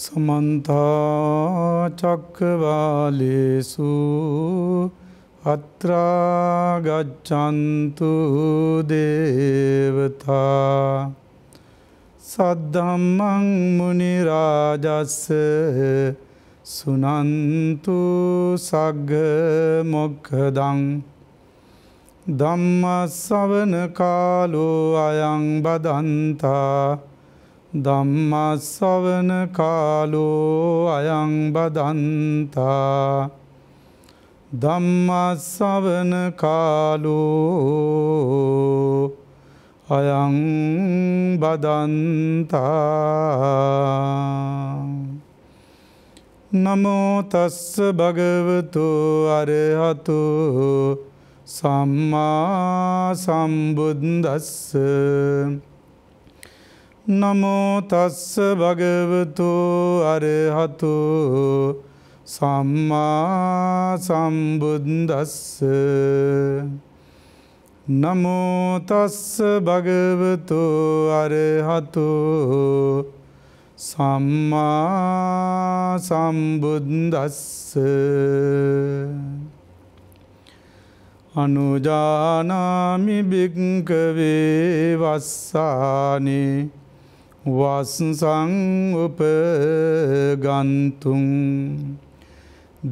समन्ता चक्रवालेषु अत्रा गच्छन्तु देवता सद्धम्मं मुनिराजस्य सुनन्तु सग्ग मोक्षदं धम्मश्रवण कालो अयं बदन्ता धम्मश्रवण कालो अयं बदन्ता धम्मश्रवण कालो अयं बदन्ता नमो तस्स भगवतो अरहतो सम्मा सम्बुद्दस्स नमो तस्स भगवतो अरहतो सम्मा सम्बुद्दस्स नमो तस्स भगवतो अरहतो सम्मा सम्बुद्दस्स अनुजानामि भिक्खवे वस्सानि वस्सं उपगन्तुं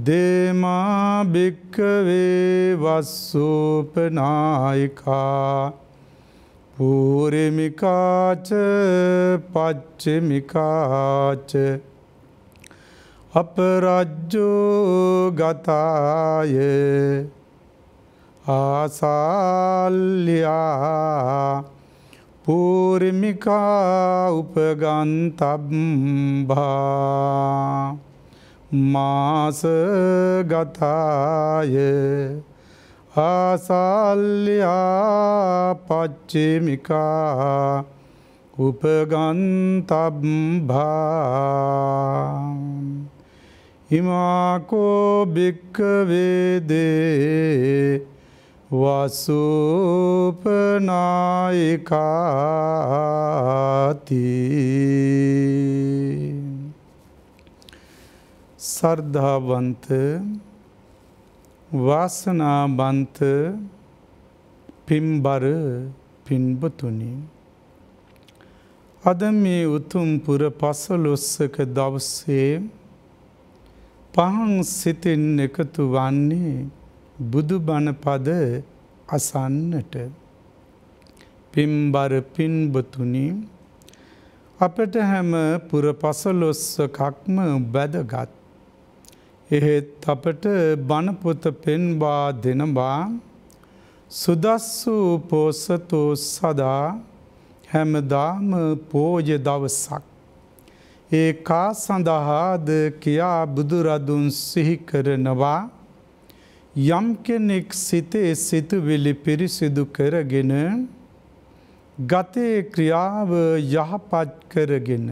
देमा भिक्खवे वस्सोपनायिका पूर्मिका च पश्चिमिका च अपराज्यो गताय आसाल्या पूर्मिका उपगन्तव्या मास गताय आसाल्या पश्चिमिका उपगन्तव्या इमाको भिक्खवे दे वसुपनायिकाति श्रद्धावंत वासनावंत පින්බර පින්බතුනි අද මේ උතුම් පුර පසළොස්වක දවසේ පහන් සිතින් එකතු වන්නේ බුදුබණ පද අසන්නට පින්බර පින්බතුනි අපට හැම පුර පසළොස්වකක්ම වැදගත් එහෙත් අපට බණ පොත පෙන්වා දෙනවා සුදස්සු පෝසතෝ සදා හැමදාම පෝය දවසක් ඒ කා සඳහාද කියා බුදුරදුන් සිහි කරනවා යම් කෙනෙක් සිතේ සිතුවිලි පිරිසිදු කරගෙන ගතේ ක්‍රියාව යහපත් කරගෙන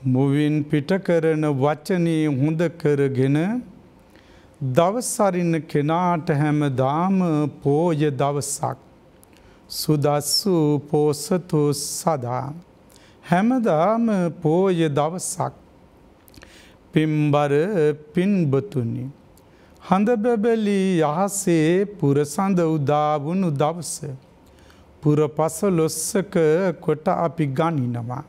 මුවින් පිට කරන වචනේ හොඳ කරගෙන දවස් අරින කෙනාට හැමදාම පෝය දවසක් සුදස්සු පෝසතෝ සදා හැමදාම පෝය දවසක් පින්බර පින්බතුනි හඳ බැබලි යහසේ පුරසඳ උදා වුණු දවස පුර පසළොස්වක කොට අපි ගනිනවා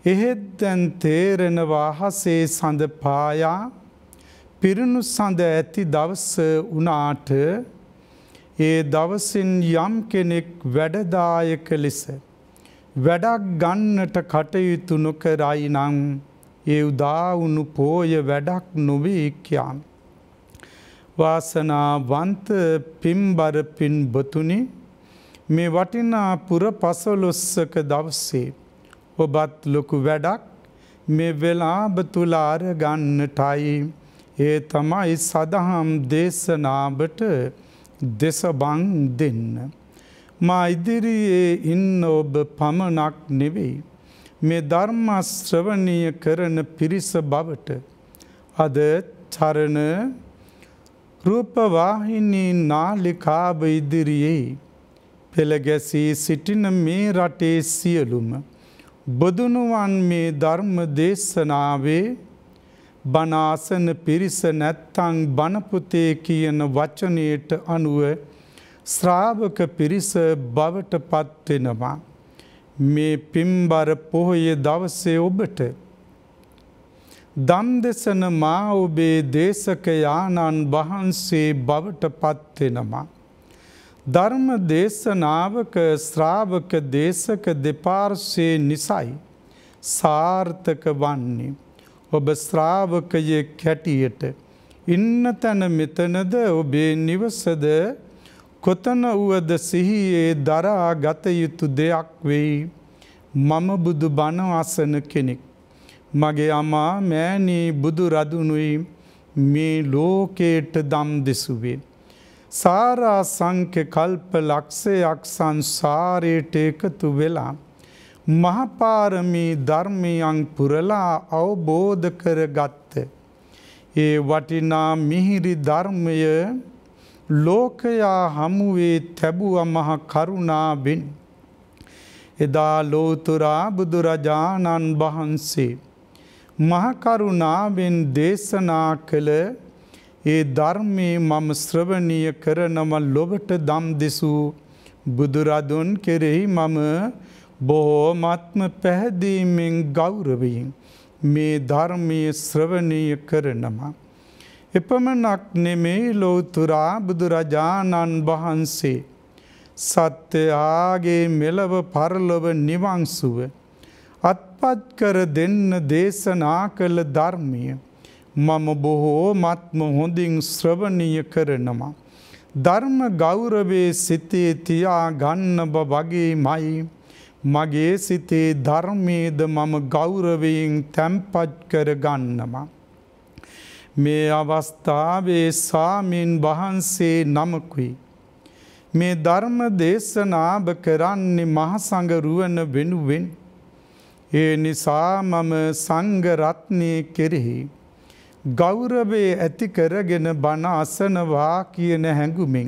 එහෙත් දැන් තේරෙනවා අහසේ සඳ පායා පිරුණු සඳ ඇති දවස වුණාට ඒ දවසින් යම් කෙනෙක් වැඩදායක ලෙස වැඩක් ගන්නට කටයුතු නොකරයි නම් ඒ උදා වුණු පෝය වැඩක් නොවේ කියන් වාසනාවන්ත පින්බර පින්බතුනි මේ වටිනා පුර පසළොස්වක දවසේ ඔබත් ලොකු වැඩක් මේ වෙලාව තුල අරගන්නටයි ඒ තමයි සදහම් දේශනාවට දෙසබන් දෙන්න මා ඉදිරියේ ඉන්න ඔබ පමණක් නෙවෙයි මේ ධර්ම ශ්‍රවණීය කරන පිරිස බවට අද චරණ රූපවාහිනී නාලිකාව ඉදිරියේ පෙළ ගැසී සිටින මේ රටේ සියලුම බුදුනුවන් මේ ධර්ම දේශනාවේ බණාසන පිරිස නැත්තං බණපොතේ කියන වචනයට අනුව ශ්‍රාවක පිරිස බවට පත් වෙනවා. මේ පින්බර පොහොය දවසේ ඔබට දම් දෙසන මා ඔබේ දේශක යානන් වහන්සේ බවට පත් වෙනවා. ධර්ම දේශනාවක ශ්‍රාවක දේශක දෙපාර්ශ්වයේ නිසයි සාර්ථක වන්නේ. ඔබ ශ්‍රාවකයෙක් හැටියට ඉන්න තැන මෙතනද ඔබේ නිවසද කොතන වුවද සිහියේ දරා ගත යුතු දෙයක් වෙයි. මම බුදු බණ අසන කෙනෙක්. මගේ අමා මෑණී බුදු රදුනුයි මේ ලෝකයට දම් දෙසුවේ. සාරා සංඛ්‍ය කල්ප ලක්ෂයක් සංසාරයට එකතු වෙලා මහපාරමී ධර්මයන් පුරලා අවබෝධ කරගත්ත ඒ වටිනා මිහිරි ධර්මය ලෝකයා හමුවේ තැබුව මහ කරුණාවෙන් එදා ලෝතුරා බුදුරජාණන් වහන්සේ මහ කරුණාවෙන් දේශනා කළ ඒ ධර්මයේ මම ශ්‍රවණීය කරනම ලොවට දම් දෙසූ බුදුරදුන් කෙරෙහි මම බොහෝමත්ම පැහැදීමෙන් ගෞරවයෙන් මේ ධර්මයේ ශ්‍රවණීය කරනවා. එපමණක් නෙමෙයි ලෝතුරා බුදුරජාණන් වහන්සේ සත්‍යයාගේ මෙලව පරලොව නිවන් සුව අත්පත් කර දෙන්න දේශනා කළ ධර්මය මම බොහෝමත්ම හොඳින් ශ්‍රවණීය කරනවා. ධර්ම ගෞරවයේ සිතේ තියා ගන්නව වගේමයි මගේ සිතේ ධර්මයේද මම ගෞරවයෙන් තැන්පත් කර ගන්නවා. මේ අවස්ථාවේ ස්වාමීන් වහන්සේ නමකුයි මේ ධර්ම දේශනාව කරන්නේ මහසඟ රුවන වෙනුවෙන්. ඒ නිසා මම සංඝ රත්නය කෙරෙහි ගෞරවයේ ඇති කරගෙන බණ අසනවා කියන හැඟුමින්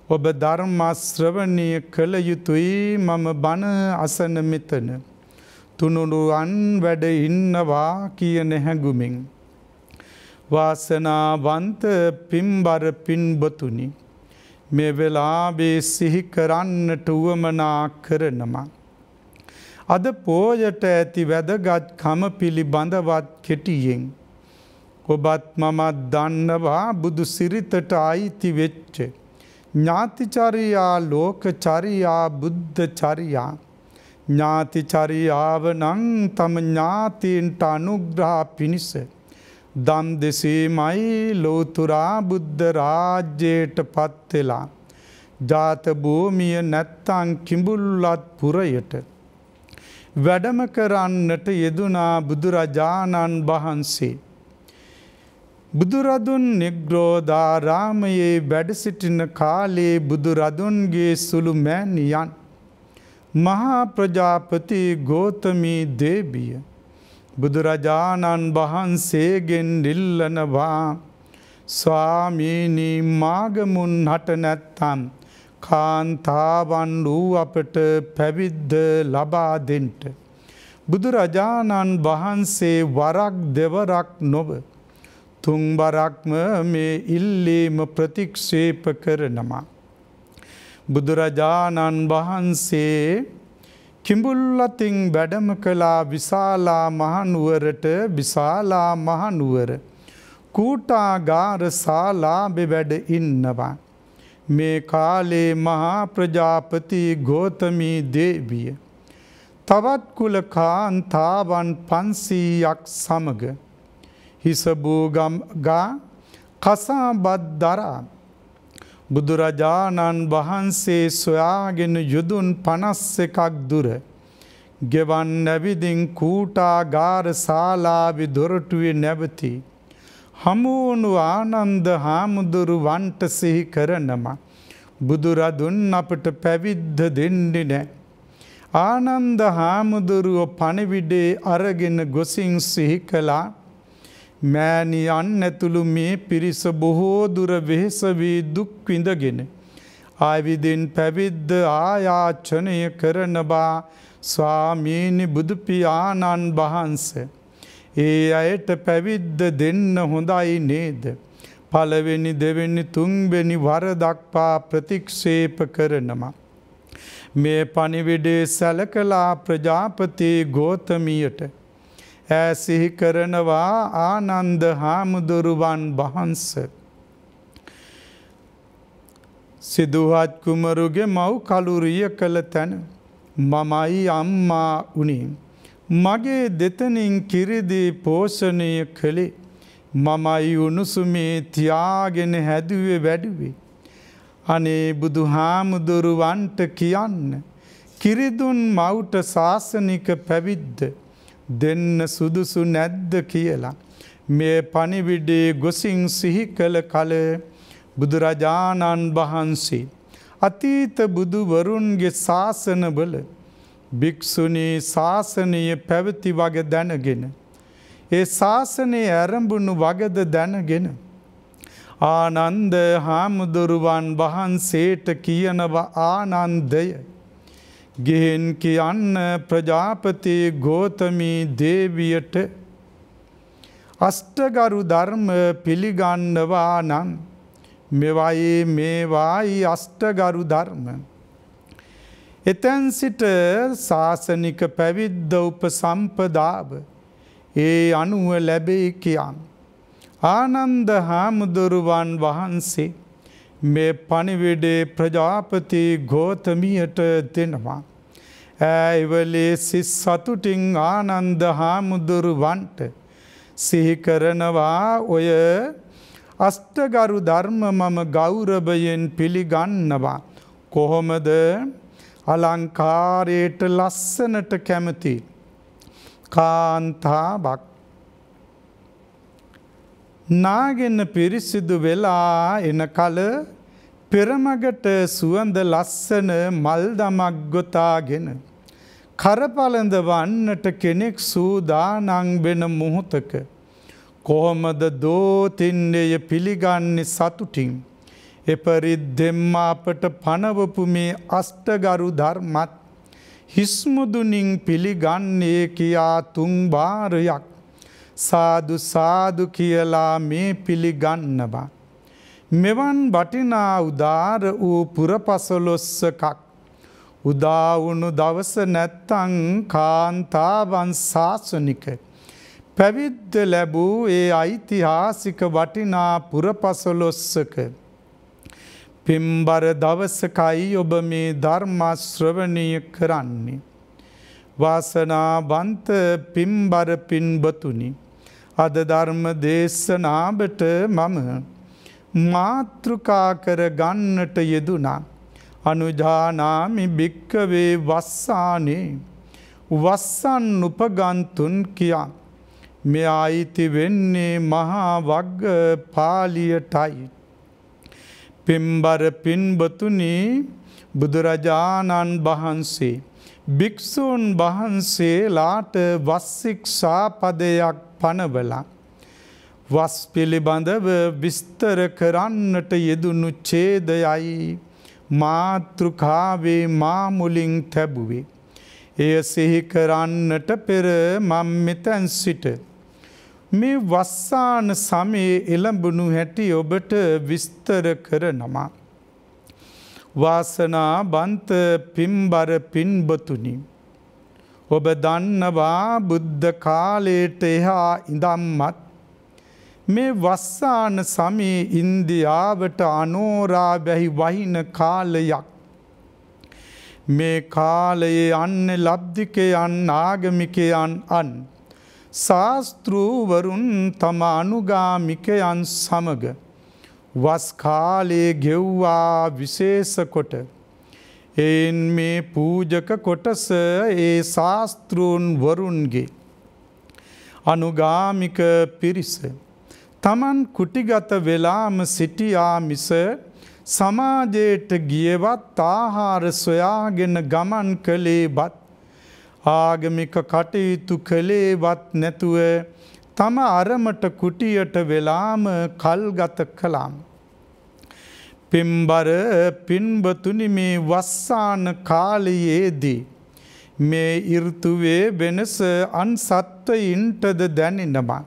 ඔබ ධර්ම ශ්‍රවණය කළ යුතුයි. මම බණ අසන මෙතන තුනුරුවන් වැඩ ඉන්නවා කියන හැඟුමින් වාසනාවන්ත පින්බර පින්බතුනි මේ වෙලාවේ සිහි කරන්නට උවමනා කරනවා. අද පෝයට ඇති වැදගත්කම පිළිබඳවත් කෙටියෙන් ඔබත් මමත් දන්නවා බුදු සිරිතට අයිති වෙච්ච ඥාතිචරියා ලෝකචරියා බුද්ධචරියා ඥාතිචරියාව නම් තම ඥාතීන්ට අනුග්‍රහ පිණිස දම් දෙසීමයි ලෝතුරා බුද්ධ රාජ්‍යයට පත් වෙලා ජාත භූමිය නැත්තං කිඹුල්ලත් පුරයට වැඩම කරන්නට යෙදුනා බුදුරජාණන් වහන්සේ. බුදුරදුන් නිග්‍රෝධාරාමයේ වැඩ සිටින කාලේ බුදුරදුන්ගේ සුළු මෑණියන් මහා ප්‍රජාපති ගෝතමී දේවිය බුදුරජාණන් වහන්සේගෙන් ඉල්ලනවා ස්වාමීනි මාගමුන් හට නැත්තම් කාන්තාවන් වූ අපට පැවිද්ද ලබා දෙන්ට. බුදුරජාණන් වහන්සේ වරක් දෙවරක් නොව තුන්වරක්ම මේ ඉල්ලීම ප්‍රතික්ෂේප කරනවා. බුදුරජාණන් වහන්සේ කිඹුල්ලතින් වැඩම කළා විශාලා මහනුවරට. විශාලා මහනුවර කූටාගාර ශාලාවේ වැඩ ඉන්නවා. මේ කාලේ මහා ප්‍රජාපති ගෝතමී දේවිය තවත් කුල කාන්තාවන් 500ක් සමග හිසබූගා කසාබත් දරා බුදුරජාණන් වහන්සේ සොයාගෙන යුදුන් 51ක් දුර ගෙවන් නැවිදින් කූටාගාර ශාලාවේ දොරටුවේ නැවති හමුවුණු ආනන්ද හාමුදුරුවන්ට සිහි කරනවා බුදුරදුන් අපට පැවිද්ද දෙන්නේ නැහැ. ආනන්ද හාමුදුරුව පණිවිඩේ අරගෙන ගොසින් සිහි කළා මෑණියන් ඇතුළු මේ පිරිස බොහෝ දුර වෙහෙස වී දුක් විඳගෙන ආවිදින් පැවිද්ද ආයාචනය කරන බා ස්වාමීනි බුදු පියාණන් වහන්සේ ඒ අයට පැවිද්ද දෙන්න හොඳයි නේද? පළවෙනි දෙවෙනි තුන්වෙනි වර දක්වා ප්‍රතික්ෂේප කරනවා. මේ පණිවිඩේ සැලකලා ප්‍රජාපති ගෝතමියට ඈ සිහි කරනවා ආනන්ද හාමුදුරුවන් වහන්සේ. සිදුහත් කුමරුගේ මව් කලුරිය කළ තැන මමයි අම්මා උනේ. මගේ දෙතනින් කිරිදී පෝෂණය කළේ. මමයි උණුසුමේ තියාගෙන හැදුවේ වැඩුවේ. අනේ බුදු හාමුදුරුවන්ට කියන්න කිරිදුන් මව්ට ශාසනික පැවිද්ද දෙන්න සුදුසු නැද්ද කියලා. මේ පණිවිඩේ ගොසින් සිහි කළ කල බුදුරජාණන් වහන්සේ අතීත බුදුවරුන්ගේ ශාසනවල භික්ෂුණී ශාසනය පැවති වග දැනගෙන ඒ ශාසනයේ ආරම්භුණු වගද දැනගෙන ආනන්ද හාමුදුරුවන් වහන්සේට කියනවා ආනන්දය ගෙන් කියන්න ප්‍රජාපති ගෝතමී දේවියට අෂ්ටගරු ධර්ම පිළිගන්නවා නම් මේවායි අෂ්ටගරු ධර්ම. එතැන් සිට ශාසනික පැවිද්ද උපසම්පදාව ඒ අනුව ලැබෙයි කියන්. ආනන්ද හාමුදුරුවන් වහන්සේ මේ පණිවිඩේ ප්‍රජාපති ගෝතමියට දෙනවා. ඇයිවලේ සිස් සතුටින් ආනන්ද හාමුදුරුවන්ට සිහි කරනවා ඔය අෂ්ටගරු ධර්ම මම ගෞරවයෙන් පිළිගන්නවා. කොහොමද? අලංකාරයට ලස්සනට කැමති කාන්තාවක් නාගෙන පිරිසිදු වෙලා එන කල පෙරමගට සුවඳ ලස්සන මල් දමක් ගොතාගෙන කරපලඳ වන්නට කෙනෙක් සූදානම් වෙන මොහොතක කොහොමද දෝතින්නය පිළිගන්නේ සතුටින්? එපරිද්දෙන්ම අපට පනවපු මේ අෂ්ටගරු ධර්මත් හිස්මුදුනින් පිළිගන්නේ කියා තුන් වාරයක් සාදු සාදු කියලා මේ පිළිගන්නවා. මෙවන් වටිනා උදාර වූ පුරපසළොස්වකක් උදා වුණු දවස නැත්තං කාන්තාවන් ශාසනික පැවිද්ද ලැබූ ඒ ඓතිහාසික වටිනා පුරපසළොස්වක පින්බර දවසකයි ඔබ මේ ධර්ම ශ්‍රවණය කරන්නේ. වාසනාවන්ත පින්බර පින්වතුනි, අද ධර්ම දේශනාවට මම මාතෘකා කර ගන්නට යෙදුණා. අනුජානාමි භික්කවේ වස්සානේ වස්සන් උපගන්තුන් කියා. මේ අයිති වෙන්නේ මහා වග්ග පාලියටයි. පින්බර පින්වතුනි, බුදුරජාණන් වහන්සේ භික්ෂූන් වහන්සේලාට වස් ශික්ෂා පදයක් පනවලා වස් පිළිබඳව විස්තර කරන්නට යෙදුණු ඡේදයයි මාතෘකාවේ මා මුලින් තැබුවේ. එය සිහි කරන්නට පෙර මම මෙතැන් සිට මේ වස්සාන සමයේ එළඹුණු හැටි ඔබට විස්තර කරනවා. වාසනාවන්ත පින්බර පින්වතුනි, ඔබ දන්නවා බුද්ධ කාලයට එහා ඉඳන්මත් මේ වස්සාන සමයේ ඉන්දියාවට අනෝරා වැහි වහින කාලයක්. මේ කාලයේ අන්න ලබ්ධිකයන් ආගමිකයන් අන් ශාස්තෘවරුන් තම අනුගාමිකයන් සමග වස් කාලයේ ගෙව්වා විශේෂ කොට. එයින් මේ පූජක කොටස ඒ ශාස්තෘන් වරුන්ගේ අනුගාමික පිරිස තමන් කුටිගත වෙලාම සිටියා මිස සමාජයට ගියවත් ආහාර සොයාගෙන ගමන් කළේවත් ආගමික කටයුතු කළේවත් නැතුව තම අරමට කුටියට වෙලාම කල්ගත කළාම්. පින්බර පින්වතුනි, මේ වස්සාන කාලයේදී මේ ඍතුවේ වෙනස අන් සත්වයින්ටද දැනෙනවා.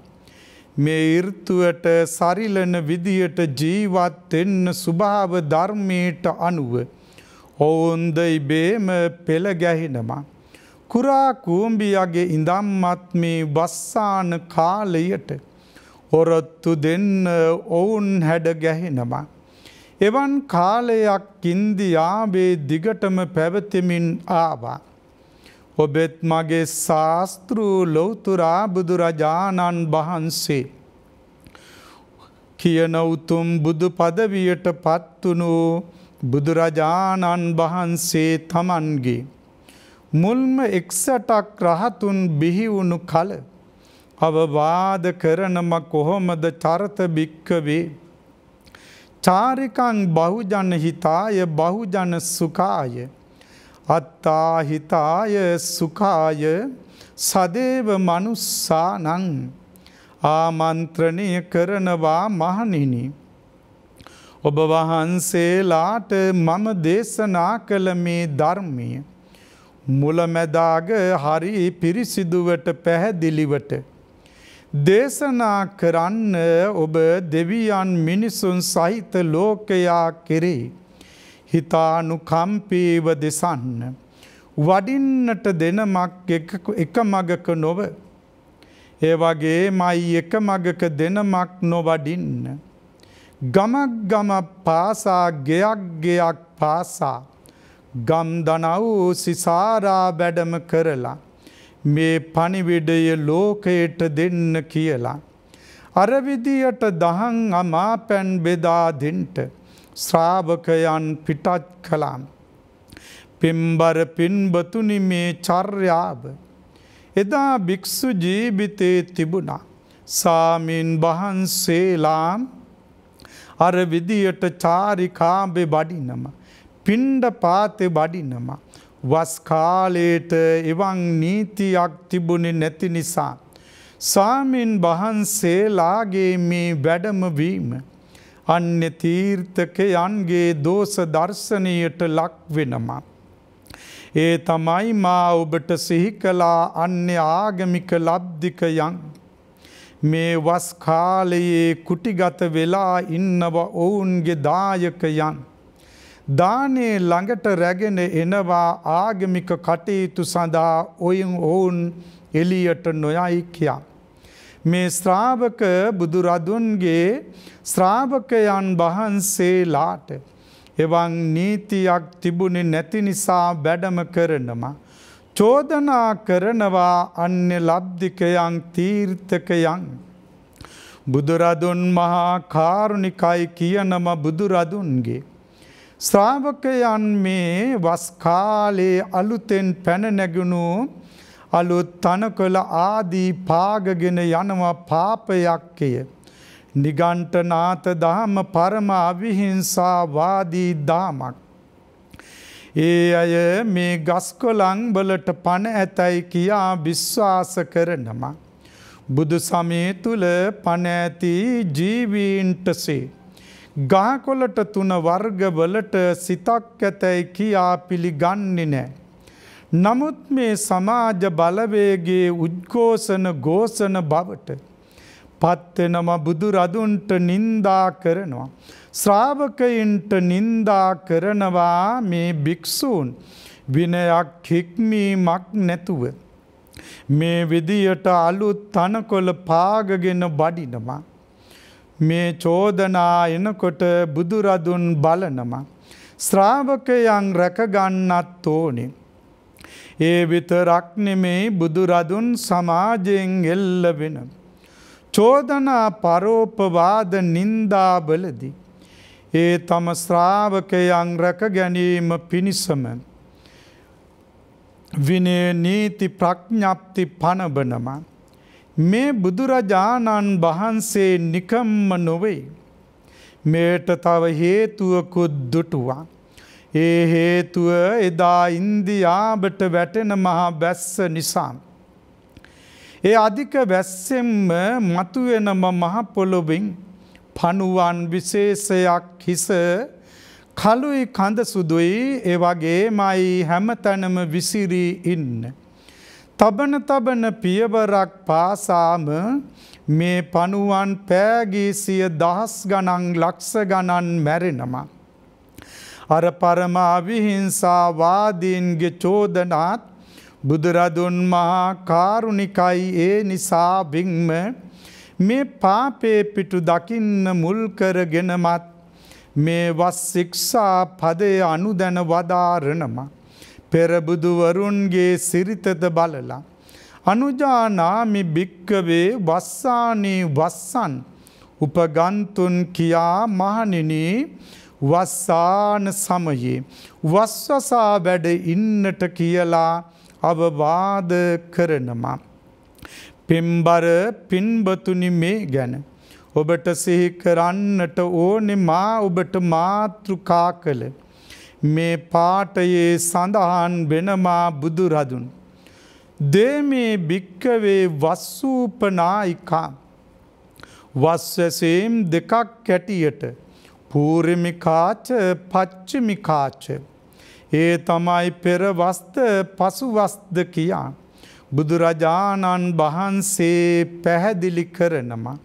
මේ ඍතුවට සරිලන විදියට ජීවත් වෙන්න ස්වභාව ධර්මයට අනුව ඔවුන්ද ඉබේම පෙළ ගැහෙනවා. කුරා කූඹියාගේ ඉඳන්මත් මේ වස්සාන කාලයට ඔරොත්තු දෙන්න ඔවුන් හැඩ ගැහෙනවා. එවන් කාලයක් ඉන්දියාවේ දිගටම පැවතෙමින් ආවා. ඔබෙත් මගේ ශාස්තෘ ලෞතුරා බුදුරජාණන් වහන්සේ කියන උතුම් බුදු පදවියට පත්වුණු බුදුරජාණන් වහන්සේ තමන්ගේ මුල්ම 61ක් රහතුන් බිහි වුණු කල අවවාද කරනම කොහොමද චරත භික්ඛවේ චාරිකං බහුජන හිතාය බහුජන සුඛාය අත්තා හිතාය සුඛාය සදේව මනුස්සානං ආමන්ත්‍රණය කරනවා මහණෙනි. ඔබ වහන්සේලාට මම දේශනා කළ මේ ධර්මය මුලැමැදාග හරි පිරිසිදුවට පැහැදිලිවට දේශනා කරන්න ඔබ දෙවියන් මිනිසුන් සහිත ලෝකයා කෙරෙහි හිතානුකම්පීව දෙසන්න. වඩින්නට දෙනමක් එක මගක නොව ඒ වගේමයි එක මගක දෙනමක් නොවඩින්න. ගමක් ගමක් පාසා ගෙයක් ගෙයක් පාසා ගම් දනව් සිසාරා වැඩම කරලා මේ පණිවිඩය ලෝකයට දෙන්න කියලා. අර විදියට දහම් අමාපැන් බෙදා දෙන්ට ශ්‍රාවකයන් පිටත් කළා. පින්බර පින්වතුනි මේ චර්යාව එදා භික්ෂු ජීවිතේ තිබුණා. සාමීන් වහන්සේලා අර විදියට චාරිකාවේ වඩිනම පිණ්ඩපාතේ වඩිනම වස් කාලයට එවන් නීතියක් තිබුණේ නැති නිසා සාමීන් වහන්සේලාගේ මේ වැඩමවීම අන්‍ය තීර්ථකයන්ගේ දෝෂ දර්ශනයට ලක් වෙනවා. ඒ තමයි මා ඔබට සිහි කළා අන්‍ය ආගමික ලබ්ධිකයන් මේ වස් කාලයේ කුටිගත වෙලා ඉන්නව ඔවුන්ගේ දායකයන් දානේ ළඟට රැගෙන එනවා ආගමික කටයුතු සඳහා ඔවුන් එළියට නොයයි කියා. මේ ශ්‍රාවක බුදුරදුන්ගේ ශ්‍රාවකයන් වහන්සේලාට එවන් නීතියක් තිබුණේ නැති නිසා වැඩම කරනවා. චෝදනා කරනවා අන්‍ය ලබ්ධිකයන් තීර්ථකයන්. බුදුරදුන් මහා කාරුණිකයි කියනම බුදුරදුන්ගේ ශ්‍රාවකයන් මේ වස් කාලේ අලුතෙන් පැන නැගුණු අලුත් තනකොළ ආදී පාගගෙන යනවා පාපයක්ය. නිගණ්ඨනාථ දහම පරම අවිහිංසාවාදී දහමක්. ඒ අය මේ ගස්කොළන් වලට පණ ඇතැයි කියා විශ්වාස කරනවා. බුදු සමය තුල පණ ඇති ජීවීන්ටසේ ගහකොළට 3 වර්ගවලට සිතක් ඇතැයි කියා පිළිගන්නේ නැහැ. නමුත් මේ සමාජ බලවේගයේ උද්ඝෝෂණ ഘോഷණ බවට පත්වෙනම බුදුරදුන්ට නින්දා කරනවා. ශ්‍රාවකයින්ට නින්දා කරනවා මේ භික්ෂූන් විනයක් හික්මීමක් නැතුව මේ විදියට අලුත් තනකොළ පාගගෙන වඩිනවා. මේ චෝදනා එනකොට බුදුරදුන් බලනවා. ශ්‍රාවකයන් රැකගන්නත් ඕනේ. ඒ විතරක් නෙමේ බුදුරදුන් සමාජයෙන් එල්ල වෙන චෝදනා පරෝපවාද නින්දාවලදී ඒ තම ශ්‍රාවකයන් රැක ගැනීම පිණිසම විනය නීති ප්‍රඥප්ති පනවනවා. මේ බුදුරජාණන් වහන්සේ නිකම්ම නොවේ. මේට තව හේතුවකුත් දුටුවා. ඒ හේතුව එදා ඉන්දියාවට වැටෙන මහා වැස්ස නිසා. ඒ අධික වැස්සෙන්ම මතුවෙනම මහ පොළොවෙන් පණුවන් විශේෂයක් හිස කළුයි කඳ සුදුයි ඒ වගේමයි හැමතැනම විසිරී ඉන්න. තබන පියවරක් පාසාම මේ පණුවන් පෑගී සිය දහස් ගණන් ලක්ෂ ගණන් මැරෙනවා. අර පරමා විහිංසාවාදීන්ගේ චෝදනාත් බුදුරදුන් මහා කාරුණිකයි ඒ නිසාවින්ම මේ පාපේ පිටු දකින්න මුල් කරගෙනමත් මේ වස් ශික්ෂා පදය අනුදැන වදාරනවා. පෙර බුදුවරුන්ගේ සිරිතද බලලා අනුජානාමි භික්කවේ වස්සානී වස්සන් උපගන්තුන් කියා මහණෙනි වස්සාන සමයේ වස්සසා වැඩ ඉන්නට කියලා අවවාද කරනවා. පින්බර පින්බතුනි මේ ගැන ඔබට සිහි කරන්නට ඕනේ මා ඔබට මාතෘකා කළ මේ පාඨයේ සඳහන් වෙනවා බුදුරදුන් දේමේ භික්කවේ වස්සූපනායිකා වස්සසේම් දෙකක් කැටියට පූර්මිකාච පච්චමිකාච ඒ තමයි පෙර වස්ත පසු වස්ද කියා බුදුරජාණන් වහන්සේ පැහැදිලි කරනවා.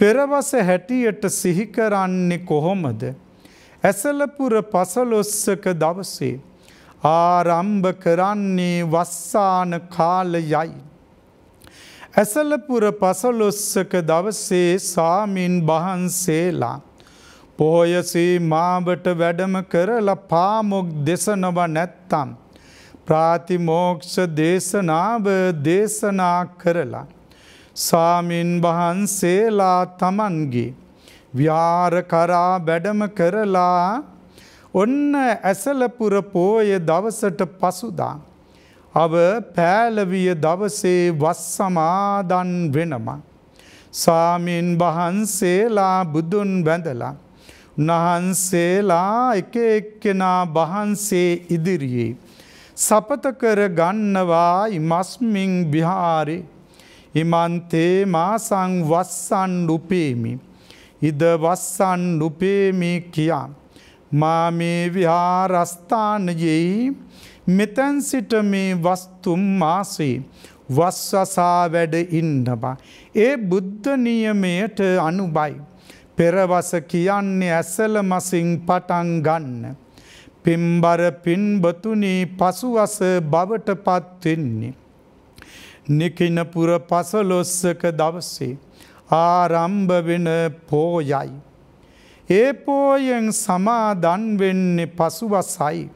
පෙරවස හැටියට සිහි කරන්නේ කොහොමද? ඇසලපුර පසළොස්වක දවසේ ආරම්භ කරන්නේ වස්සාන කාලයයි. ඇසලපුර පසළොස්වක දවසේ සාමින් වහන්සේලා පොහොයසේ මාවට වැඩම කරලා පාමොක් දෙසනව නැත්තම් ප්‍රාතිමෝක්ෂ දේශනාව දේශනා කරලා සාමින් වහන්සේලා තමන්ගේ විහාර කරා වැඩම කරලා ඔන්න ඇසලපුර පෝය දවසට පසුදා අව පෑලවිය දවසේ වස් සමාදන් වෙනවා. සාමින් වහන්සේලා බුදුන් වැඳලා උන්වහන්සේලා එක එක්කෙනා වහන්සේ ඉදිරියේ සපත කර ගන්නවා ඉමස්මින් විහාරේ ඉමන්තේ මාසං වස්සන් උපේමි ඉද වස්සන් උපේමි කියා මා මේ විහාරස්ථානයේ මෙතැන් සිට මේ වස්තුම් මාසේ වස්සසා වැඩ ඉන්නවා. ඒ බුද්ධ නියමයට අනුබයි. පෙරවස කියන්නේ ඇසල මසින් පටන් ගන්න. පින්බර පින්බතුනි පසුවස බවට පත් වෙන්නේ. නිකිනපුර පසළොස්වක දවසේ ආරම්භ වෙන පෝයයි. ඒ පෝයෙන් සමාදන් වෙන්නේ පසුවසයි.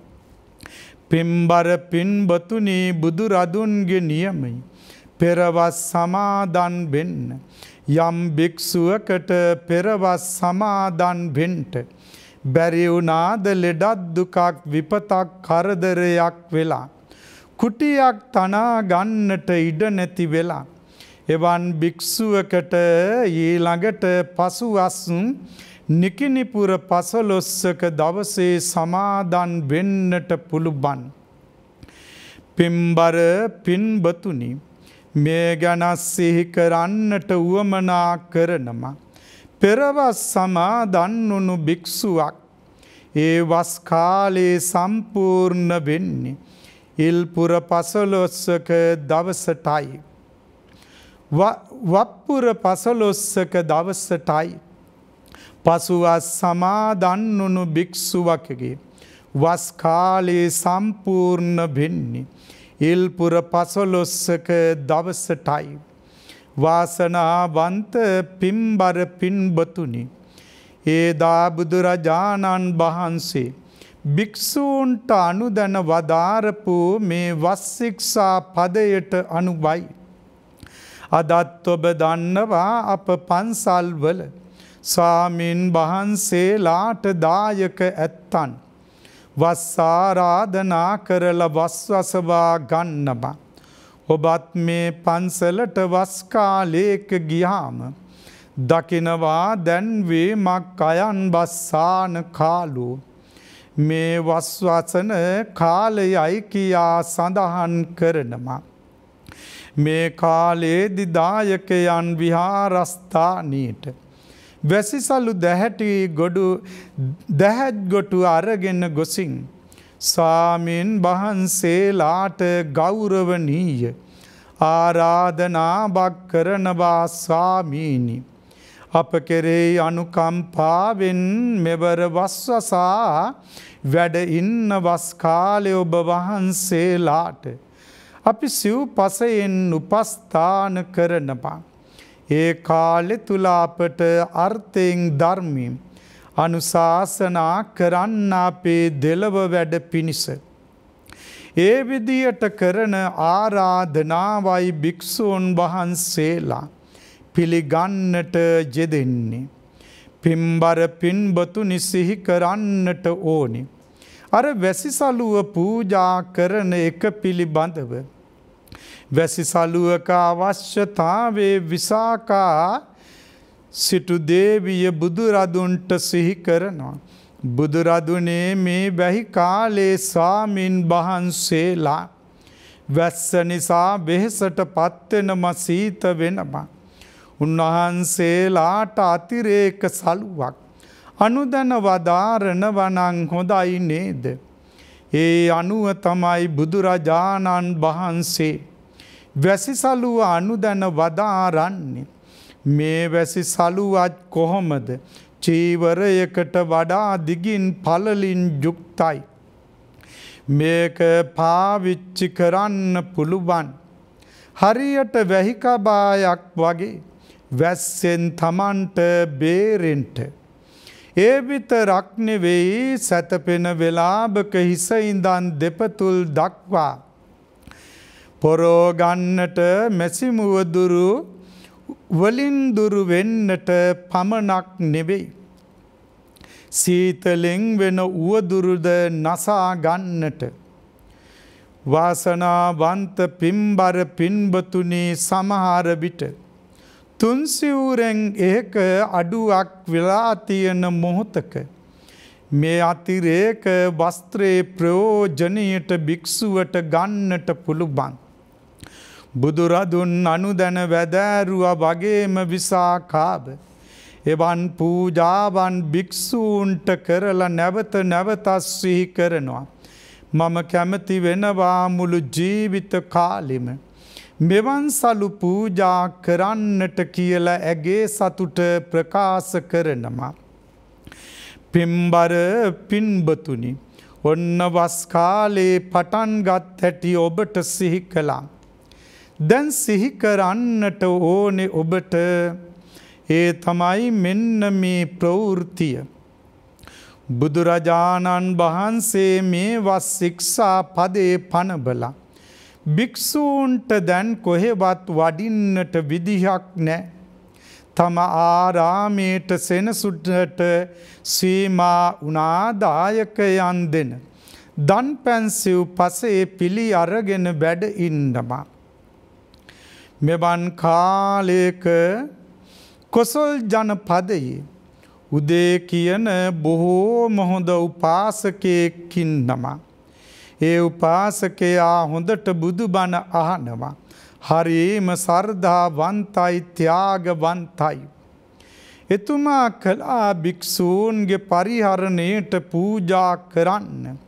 පින්බර පින්බතුනි බුදුරදුන්ගේ නියමයි. පෙරවස් සමාදන් වෙන්න. යම් භික්ෂුවකට පෙරවස් සමාදන් වෙන්ට බැරි වුණාද ලෙඩක් දුකක් විපතක් කරදරයක් වෙලා කුටියක් තනා ගන්නට ඉඩ නැති වෙලා එවන් භික්ෂුවකට ඊළඟට පසුවස් නිකිනිපුර පසළොස්වක දවසේ සමාදන් වෙන්නට පුළුවන්. පින්බර පින්බතුනි මේ ගැන සිහි කරන්නට උවමනා කරනවා. පෙරවස් සමාදන් වුණු භික්ෂුවක් ඒ වස් කාලේ සම්පූර්ණ වෙන්නේ ඉල්පුර පසළොස්වක දවසටයි. වප්පුර පසළොස්වක දවසටයි. පසුවස් සමාදන් වුණු භික්ෂුවකගේ වස් කාලේ සම්පූර්ණ වෙන්නේ ඉල්පුර පසළොස්වක දවසටයි. වාසනාවන්ත පින්බර පින්බතුනි ඒදා බුදුරජාණන් වහන්සේ භික්ෂූන්ට අනුදැන වදාරපු මේ වස් ශික්ෂා පදයට අනුවයි. අදත් ඔබ දන්නවා අප පන්සල්වල ස්වාමීන් වහන්සේලාට දායක ඇත්තන් වස් ආරාධනා කරලා වස් වසවා ගන්නවා. ඔබත් මේ පන්සලට වස් කාලයක ගියාම දකිනවා දැන් වේමක් අයන් වස්සාන කාලෝ මේ වස් වසන කාලයයි කියා සඳහන් කරනවා. මේ කාලයේදී දායකයන් විහාරස්ථානයට වැසිසලු දැහැටි ගොඩු දැහැත් ගොටු අරගෙන ගොසින් ස්වාමීන් වහන්සේලාට ගෞරවනීය ආරාධනාවක් කරනවා ස්වාමීනි. අප කෙරෙහි අනුකම්පාවෙන් මෙවර වස්වසා වැඩ ඉන්න වස් කාලය ඔබ වහන්සේලාට අපි සිව්පසයෙන් උපස්ථාන කරනවා. ඒ කාලෙ තුල අපට අර්ථයෙන් ධර්මයෙන් අනුශාසනා කරන්න අපේ දෙලව වැඩ පිණිස ඒ විදියට කරන ආරාධනාවයි භික්ෂූන් වහන්සේලා පිළිගන්නට යෙදෙන්නේ. පින්බර පින්බතුනි සිහි කරන්නට ඕනි. අර වැසිසලුව පූජා කරන එක පිළිබඳව වැසිසලුවක අවශ්‍යතාවේ විසාකා සිටු දේවිය බුදුරදුන්ට සිහි කරනවා. බුදුරදුනේ මේ වැහි කාලේ ස්වාමින් වහන්සේලා වැස්ස නිසා වෙහෙසට පත්වෙනම සීත වෙනවා. උන්වහන්සේලාට අතිරේක සලුවක් අනුදැන වදාරනවනං හොඳයි නේද? ඒ අනුව තමයි බුදුරජාණන් වහන්සේ වැසිසලුව අනුදැන වදාරන්නේ. මේ වැසිසලුවත් කොහොමද චීවරයකට වඩා දිගින් පළලින් යුක්තයි. මේක පාවිච්චි කරන්න පුළුවන්. හරියට වැහිකබායක් වගේ වැස්සෙන් තමන්ට බේරෙන්ට. ඒ විතරක් නෙවෙයි සැතපෙන වෙලාවක හිස ඉඳන් දෙපතුල් දක්වා පොරෝගන්නට මැසිමුවදුරු වලින් දුරු වෙන්නට පමණක් නෙවෙයි. සීතලෙන් වෙන උවදුරුද නසා ගන්නට වාසනාවන්ත පින්බර පින්බතුනි සමහර විට තුන්සිවුරෙන් ඒක අඩුවක් වෙලා තියෙන මොහොතක මේ අතිරේක වස්ත්‍රයේ ප්‍රයෝජනයට භික්ෂුවට ගන්නට පුළුවන්. බුදුරදුන් අනුදැන වැදෑරුවා වගේම විසාකාව එවන් පූජාවන් භික්ෂූන්ට කරලා නැවත නැවතත් සිහි කරනවා. මම කැමති වෙනවා මුළු ජීවිත කාලෙම මෙවන් සලු පූජා කරන්නට කියලා ඇගේ සතුට ප්‍රකාශ කරනවා. පින්බර පින්බතුනි ඔන්න වස් කාලේ පටන්ගත් හැටි ඔබට සිහි කළා. දැන් සිහි කරන්නට ඕනේ ඔබට ඒ තමයි මෙන්න මේ ප්‍රවෘත්තිය. බුදුරජාණන් වහන්සේ මේ වස් ශික්ෂා පදේ පනබලා භික්ෂූන්ට දැන් කොහෙවත් වඩින්නට විදිහක් නැහැ. තම ආරාමයට සෙනසුනට සීමා වුණා දායකයන් දෙන දන් පැන් සිව් පසේ පිළි අරගෙන වැඩ ඉන්නවා. මෙවන් කාලයක කොසල් ජනපදයේ උදේ කියන බොහෝම හොඳ උපාසකයෙක් ඉන්නවා. ඒ උපාසකයා හොඳට බුදුබණ අහනවා. හරිම ශ්‍රද්ධාවන්තයි ත්‍යාගවන්තයි. එතුමා කළා භික්ෂූන්ගේ පරිහරණයට පූජා කරන්න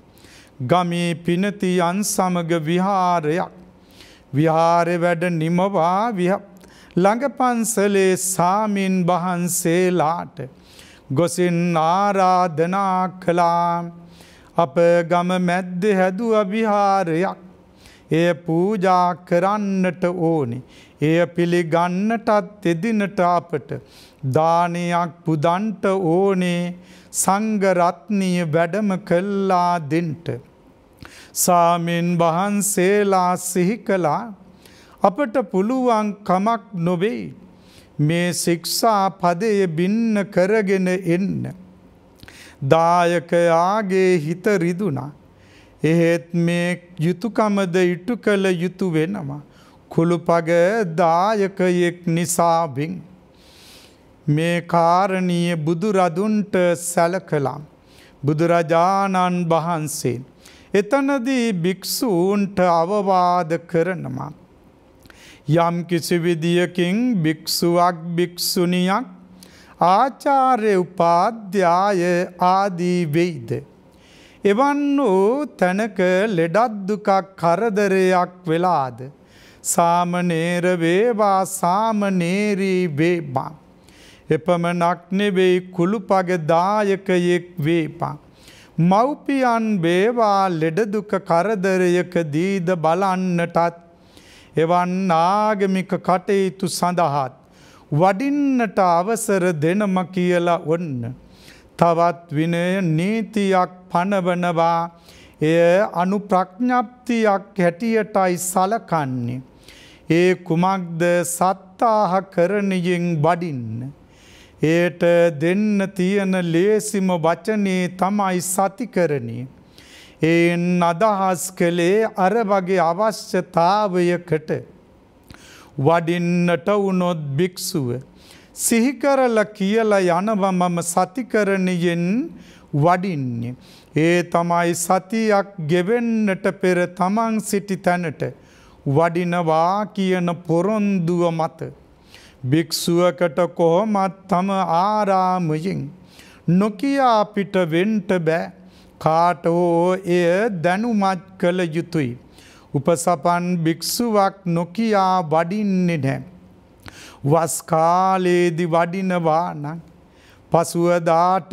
ගමේ පිනතියන් සමග විහාරයක් විහාරෙ වැඩ නිමවා ළඟ පන්සලේ සාමින් වහන්සේලාට ගොසින් ආරාධනා කළා. අප ගම මැද්දේ හැදුව විහාරයක්. එය පූජා කරන්නට ඕනි. එය පිළිගන්නටත් එදිනට අපට දානයක් පුදන්ට ඕනේ. සංඝ රත්නිය වැඩම කළා දෙන්ට. සාමින් වහන්සේලා සිහි කළා අපට පුළුවන් කමක් නොවේ මේ ශික්ෂා පදය බින්න කරගෙන එන්න. දායකයාගේ හිත රිදුනා. එහෙත් මේ යුතුයකමද ඉටු කළ යුතු වෙනවා. කුළුපග දායකයෙක් නිසාවෙන් මේ කාරණීය බුදුරදුන්ට සැලකලා බුදුරජාණන් වහන්සේ එතනදී භික්ෂූන්ට අවවාද කරනවා. යම් කිසි විදියකින් භික්ෂුවක් භික්ෂුණියක් ආචාර්ය උපාධ්‍යාය ආදී වෙයිද. එවන් වූ තැනක ලෙඩක් දුකක් කරදරයක් වෙලාද සාමනීර වේවා සාමනීරී වේවා. එපමණක් නෙවෙයි කුළුපග දායකයෙක් වේවා. මව්පියන් වේවා ලෙඩ දුක කරදරයකදීද බලන්නටත් එවන් ආගමික කටයුතු සඳහාත් වඩින්නට අවසර දෙනම කියලා ඔන්න. තවත් විනය නීතියක් පනවනවා එය අනුප්‍රඥප්තියක් හැටියටයි සලකන්නේ. ඒ කුමක්ද සත්තාහ කරණයෙන් වඩින්න. ඒට දෙන්න තියෙන ලේසිම වචනේ තමයි සතිකරණය. එයින් අදහස් කළේ අර වගේ අවශ්‍යතාවයකට වඩින්නට වුණොත් භික්ෂුව සිහිකරලා කියලා යනවා මම සතිකරණයෙන් වඩින්නේ. ඒ තමයි සතියක් ගෙවෙන්නට පෙර තමන් සිටි තැනට වඩිනවා කියන පොරොන්දුව මත භික්ෂුවකට කොහොමත් තම ආරාමයෙන් නොකියා පිට වෙන්ට බෑ. කාට හෝ එය දැනුමත් කළ යුතුයි. උපසපන් භික්ෂුවක් නොකියා වඩින්නේ නැහැ. වස් කාලයේදී වඩිනවා නම් පසුවදාට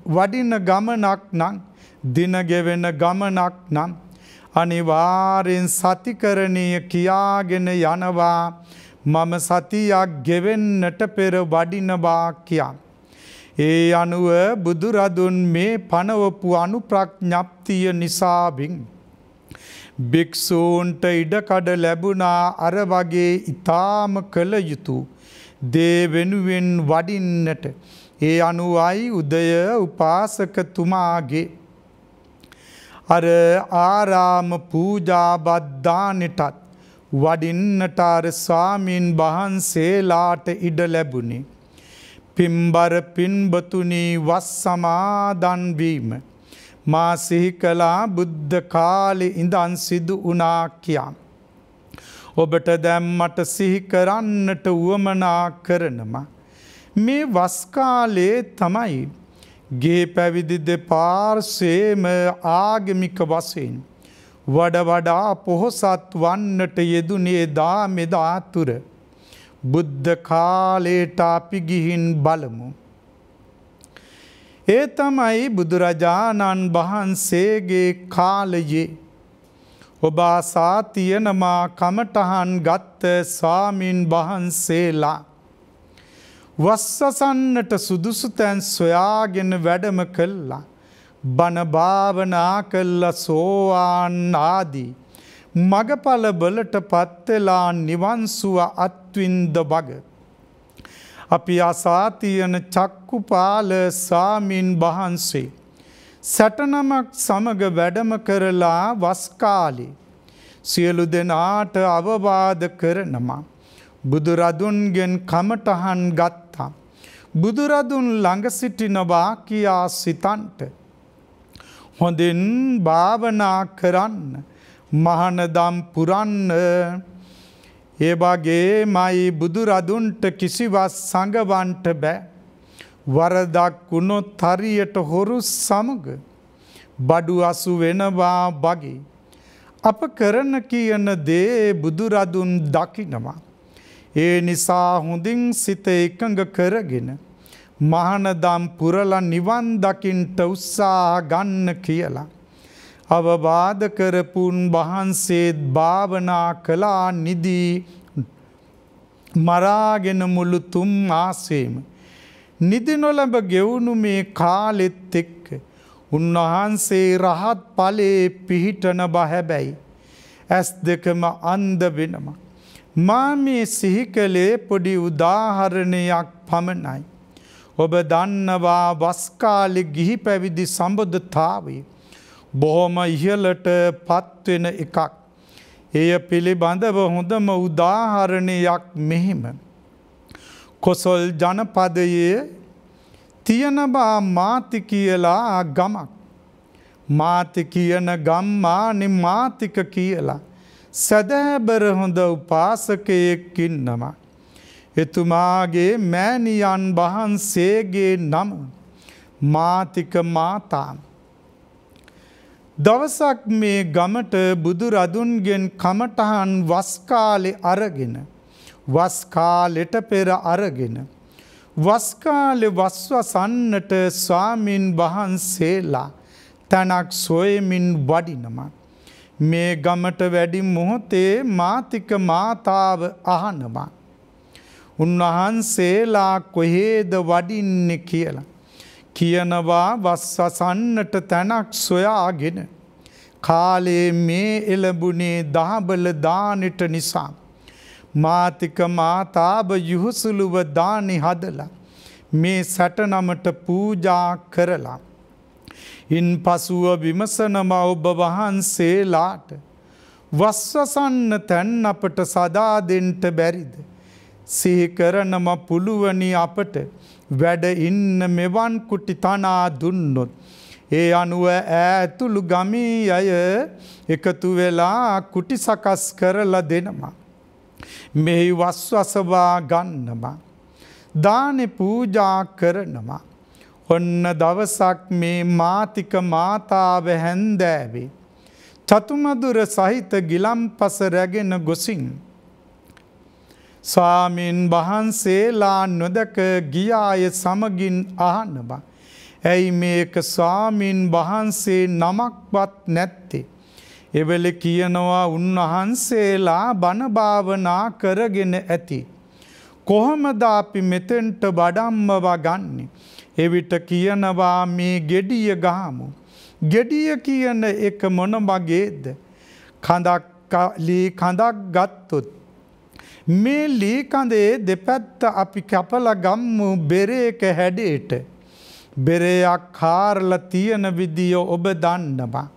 වඩින ගමනක් නම් දින ගෙවෙන ගමනක් නම් අනිවාර්යෙන් සතිකරණීය කියාගෙන යනවා මම සතියක් ගෙවෙන්නට පෙර වඩිනවා කියා. ඒ අනුව බුදුරදුන් මේ පනවපු අනුප්‍රඥප්තිය නිසාවෙන් භික්ෂූන්ට ඉඩකඩ ලැබුණා අර වගේ ඊ타ම කළ යුතු දේ වෙනුවෙන් වඩින්නට. ඒ අනුවයි උදය උපාසකතුමාගේ අර ආරාම පූජා බද්දානෙටත් වඩින්නට අර ස්වාමීන් වහන්සේලාට ඉඩ ලැබුණේ. පින්බර පින්බතුනි වස් සමාදන් වීම මා සිහි කළා බුද්ධ කාලේ ඉඳන් සිදු වුණා කියා. ඔබට දැන් මට සිහි කරන්නට උවමනා කරනවා. මේ වස් කාලේ තමයි ගේ පැවිදි දෙපාර්ශ්වයේම ආගමික වශයෙන් වඩා පොහොසත් වන්නට යෙදුනේ දා මෙදා තුර. බුද්ධ කාලයට අපි ගිහින් බලමු. ඒ තමයි බුදුරජාණන් වහන්සේගේ කාලයේ ඔබ අසා තියෙනවා කමටහන් ගත්ත ස්වාමින් වහන්සේලා වස්සසන්නට සුදුසු තැන් සොයාගෙන වැඩම කළා. බණ භාවනා කළා සෝවාන් ආදී මගඵල වලට පත් වෙලා නිවන් සුව අත්විඳ වග. අපි අසා තියෙන චක්කුපාල ස්වාමීන් වහන්සේ සටනමක් සමග වැඩම කරලා වස් කාලේ සියලු දෙනාට අවවාද කරනවා. බුදුරදුන්ගෙන් කමටහන් ගත්තා. බුදුරදුන් ළඟ සිටිනවා කියා සිතන්ට හොඳින් භාවනා කරන්න මහානදම් පුරන්න. ඒ වගේමයි බුදුරදුන්ට කිසිවක් සංගවන්ට බෑ. වරදක් වුණොත් හරියට හොරු සමග බඩු අසු වෙනවා වගේ අප කරන කියන දේ බුදුරදුන් දකිනවා. ඒ නිසා හොඳින් සිත එකඟ කරගෙන මහානදම් පුරලා නිවන් දකින්ට උත්සාහ ගන්න කියලා අවවාද කරපුන් වහන්සේත් භාවනා කළා නිදී මරාගෙන මුළු තුන් මාසෙම නිදි නොලඹ ගෙවුණු මේ කාලෙත් එක්ක උන්වහන්සේ රහත් ඵලයේ පිහිටන බහැබැයි ඇස් දෙකම අන්ධ වෙනවා. මා මේ සිහි කළේ පොඩි උදාහරණයක් පමණයි. ඔබ දන්නවා වස් කාලේ ගිහි පැවිදි සම්බුද්ධතාවයේ බොහොම ඉහළට පත්වෙන එකක්. එය පිළිබඳව හොඳම උදාහරණයක් මෙහිම. කොසල් ජනපදයේ තියෙනවා මාති කියලා ගමක්. මාති කියන ගම්මානේ මාතික කියලා සදහැබර හොඳ උපාසකයෙක් ඉන්නවා. එතුමාගේ මෑණියන් වහන්සේගේ නම මාතික මාතා. දවසක් මේ ගමට බුදුරදුන්ගෙන් කමටහන් වස්කාලෙ අරගෙන වස්කාලෙට පෙර අරගෙන වස්කාලෙ වස්වසන්නට ස්වාමින් වහන්සේලා තැනක් සොයමින් වඩිනවා. මේ ගමට වැඩි මොහොතේ මාතික මාතාව අහනවා. උන්වහන්සේලා කොහේද වඩින්නේ කියලා. කියනවා වස්වසන්නට තැනක් සොයාගෙන කාලේ මේ එළඹුණේ දහබල දානෙට නිසා. මාතික මාතාව යුහුසුලුව දානි හදලා මේ සැටනමට පූජා කරලා. ඉන් පසුව විමසනම ඔබ වහන්සේලාට වස්වසන්න තැන් අපට සදා දෙන්ට බැරිද. සිහි කරනම පුළුවනි අපට වැඩ ඉන්න මෙවන් කුටි තනා දුන්නොත්. ඒ අනුව ඇතුළු ගමී අය එකතු වෙලා කුටි සකස් කරලා දෙනවා. මෙහි වස්වසවා ගන්නවා. දානෙ පූජා කරනවා. ඔන්න දවසක් මේ මාතික මාතාව හැන්දෑවේ චතුමදුර සහිත ගිලම්පස රැගෙන ගොසින් ස්වාමීන් වහන්සේලා නොදක ගියාය සමගින් අහනවා. ඇයි මේක ස්වාමීන් වහන්සේ නමක්වත් නැත්තේ. එවල කියනවා උන්වහන්සේලා බණ භාවනා කරගෙන ඇති. කොහොමද අපි මෙතෙන්ට වඩම්මවා ගන්නේ. එවිට කියනවා මේ ගෙඩිය ගහමු. ගෙඩිය කියන එක මොන වගේද. ලී කඳක් ගත්තොත්. මේ ලී කඳේ දෙපැත්ත අපි කැපලා ගම්මු බෙරේක හැඩයට. බෙරයක් කාරලා තියෙන විදිය ඔබ දන්නවා.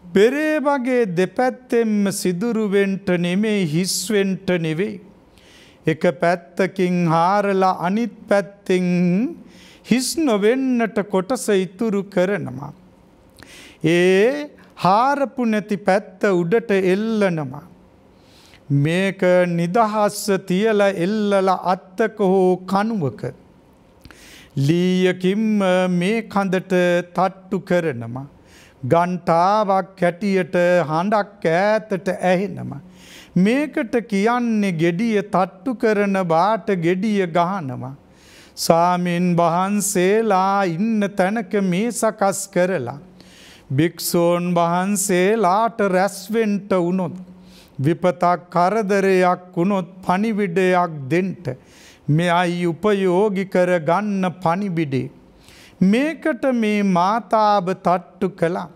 බෙරේ වගේ දෙපැත්තෙන්ම සිදුරුවෙන්ට නෙමෙයි හිස්වෙන්ට නෙවෙයි. එක පැත්තකින් හාරලා අනිත් පැත්තෙන් හිස් නොවෙන්නට කොටස ඉතුරු කරනවා. ඒ හාරපු නැති පැත්ත උඩට එල්ලනවා. මේක නිදහස්ව තියලා එල්ලලා අත්තක හෝ කණුවක ලීයකින්ම මේ කඳට තට්ටු කරනවා. ගන්ටාවක් හැටියට හඬක් ඈතට ඇහෙනවා. මේකට කියන්නේ ගෙඩිය තට්ටු කරන වාට ගෙඩිය ගහනවා. ස්වාමීන් වහන්සේලා ඉන්න තැනක මේ සකස් කරලා භික්ෂූන් වහන්සේලාට රැස්වෙන්ට වුණොත් විපතක් කරදරයක් වුණොත් පණිවිඩයක් දෙන්ට මෙයයි උපයෝගි කර ගන්න පණිවිඩේ. මේකට මේ මාතාව තට්ටු කළා.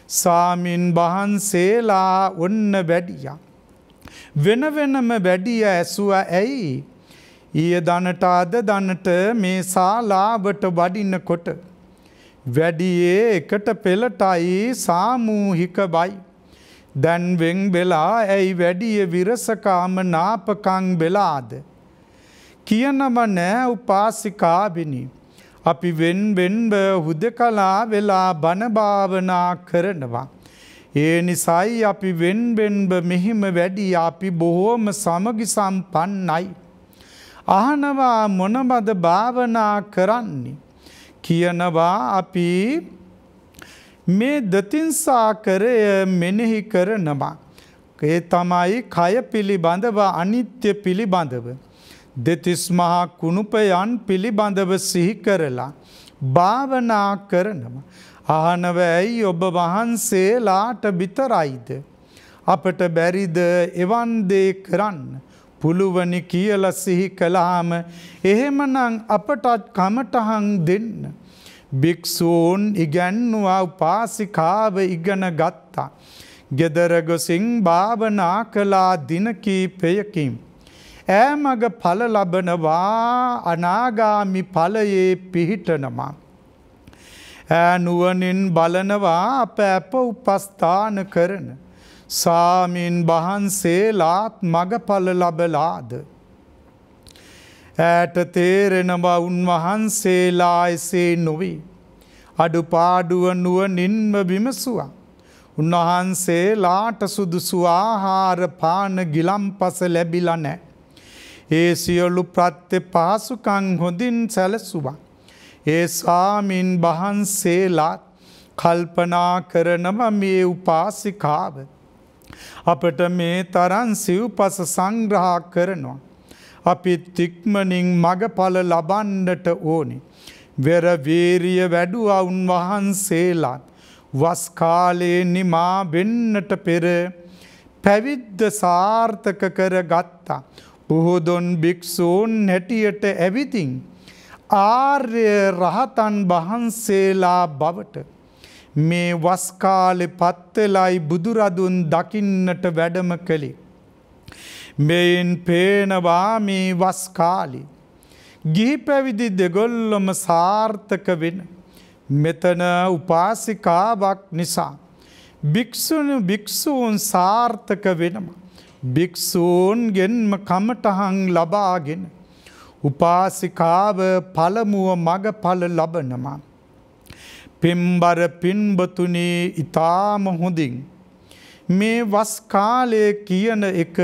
ස්වාමීන් වහන්සේලා ඔන්න වැඩියා. වෙන වෙනම වැඩිය ඇසුවා ඇයි? ඊය දනට අද දනට මේ ශාලාවට වඩිනකොට වැඩියේ එකට පෙළටයි සාමූහික බයි. දැන් වෙන් වෙලා ඇයි වැඩිය විරසකාම නාපකං වෙලාද? කියනම නෑ උපාසිකාවිනි. අපි වෙන් වෙන්ව හුදකලා වෙලා බණ භාවනා කරනවා. ඒ නිසායි අපි වෙන් වෙන්ව මෙහිම වැඩි අපි බොහෝම සමගි සම්පන්නයි. අහනවා මොනවද භාවනා කරන්නේ? කියනවා අපි මේ දතින්සාකරය මෙනෙහි කරනවා. ඒ තමයි කය පිළිබඳව අනිත්‍ය පිළිබඳව. දෙතිස් මහා කුණුපයන් පිළිබඳව සිහි කරලා භාවනා කරනවා. අහනව ඇයි ඔබ වහන්සේලාට විතරයිද? අපට බැරිද එවන් දේ කරන්න? පුළුවනි කියලා සිහි කළාම එහෙමනම් අපටත් කමටහන් දෙන්න. භික්ෂූන් ඉගැන්නුවා උපාසිකාව ඉගෙන ගත්තා. ගෙදර ගොසින් භාවනා කළා දින කීපයකින්. ඈමග ඵල ලබනවා අනාගාමි ඵලයේ පිහිටනවා. නුවණින් බලනවා අප උපස්ථාන කරන ස්වාමීන් වහන්සේලාත් මගඵල ලබලාද? ඈට තේරෙනවා උන්වහන්සේලා එසේ නොවේ. අඩුපාඩුව නුවණින්ම විමසුවා. උන්වහන්සේලාට සුදුසු ආහාර පාන ගිලම්පස ලැබිලා නැහැ. ඒ සියලු ප්‍රත්‍ය පහසුකම් හොඳින් සැලසුවා. ඒ ස්වාමින් වහන්සේලා කල්පනා කරනව මේ උපාසිකාව අපට මේ තරම් සිව්පස සංග්‍රහ කරනවා. අපිත් ඉක්මනින් මගඵල ලබන්නට ඕනේ. වෙර වීරිය වැඩුවා උන්වහන්සේලා වස් කාලේ නිමා වෙන්නට පෙර පැවිද්ද සාර්ථක කර ගත්තා. බොහෝදොන් භික්ෂූන් හැටියට ඇවිදින් ආර්ය රහතන් වහන්සේලා බවට මේ වස් කාලේ පත්වෙලයි බුදුරදුන් දකින්නට වැඩම කළේ. මෙයින් පේනවා මේ වස් කාලේ ගිහි පැවිදි දෙගොල්ලම සාර්ථක වෙන මෙතන උපාසිකාවක් නිසා භික්ෂූන් සාර්ථක වෙනවා. භික්ෂූන්ගෙන්ම කමටහන් ලබාගෙන උපාසිකාව පළමුව මගඵල ලබනවා. පින්බර පින්බතුනි ඊටාම හොඳින් මේ වස් කාලය කියන එක